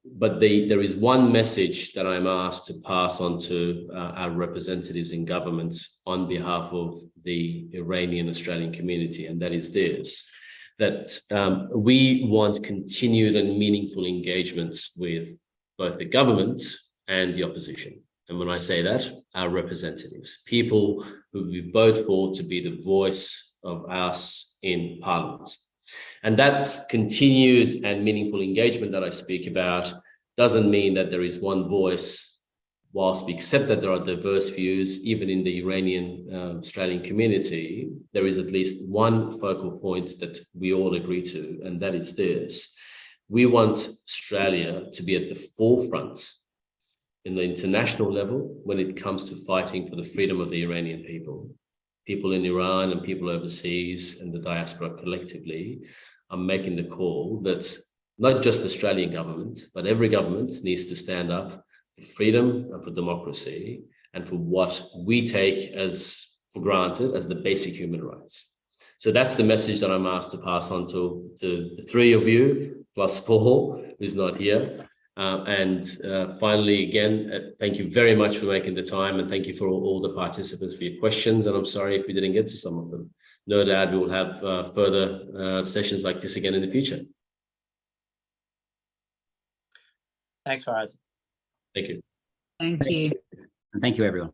But there is one message that I'm asked to pass on to our representatives in government on behalf of the Iranian Australian community, and that is this, that we want continued and meaningful engagements with both the government and the opposition. And when I say that, our representatives, people who we vote for to be the voice of us in Parliament. And that continued and meaningful engagement that I speak about doesn't mean that there is one voice, whilst we accept that there are diverse views, even in the Iranian Australian community, there is at least one focal point that we all agree to, and that is this. We want Australia to be at the forefront in the international level when it comes to fighting for the freedom of the Iranian people. People in Iran and people overseas and the diaspora collectively are making the call that not just the Australian government, but every government needs to stand up for freedom and for democracy and for what we take as for granted as the basic human rights. So that's the message that I'm asked to pass on to the three of you, plus Paul, who's not here. Finally, again, thank you very much for making the time, and thank you for all the participants for your questions. And I'm sorry if we didn't get to some of them. No doubt we will have further sessions like this again in the future. Thanks, Faraz. Thank you. Thank you. And thank you, everyone.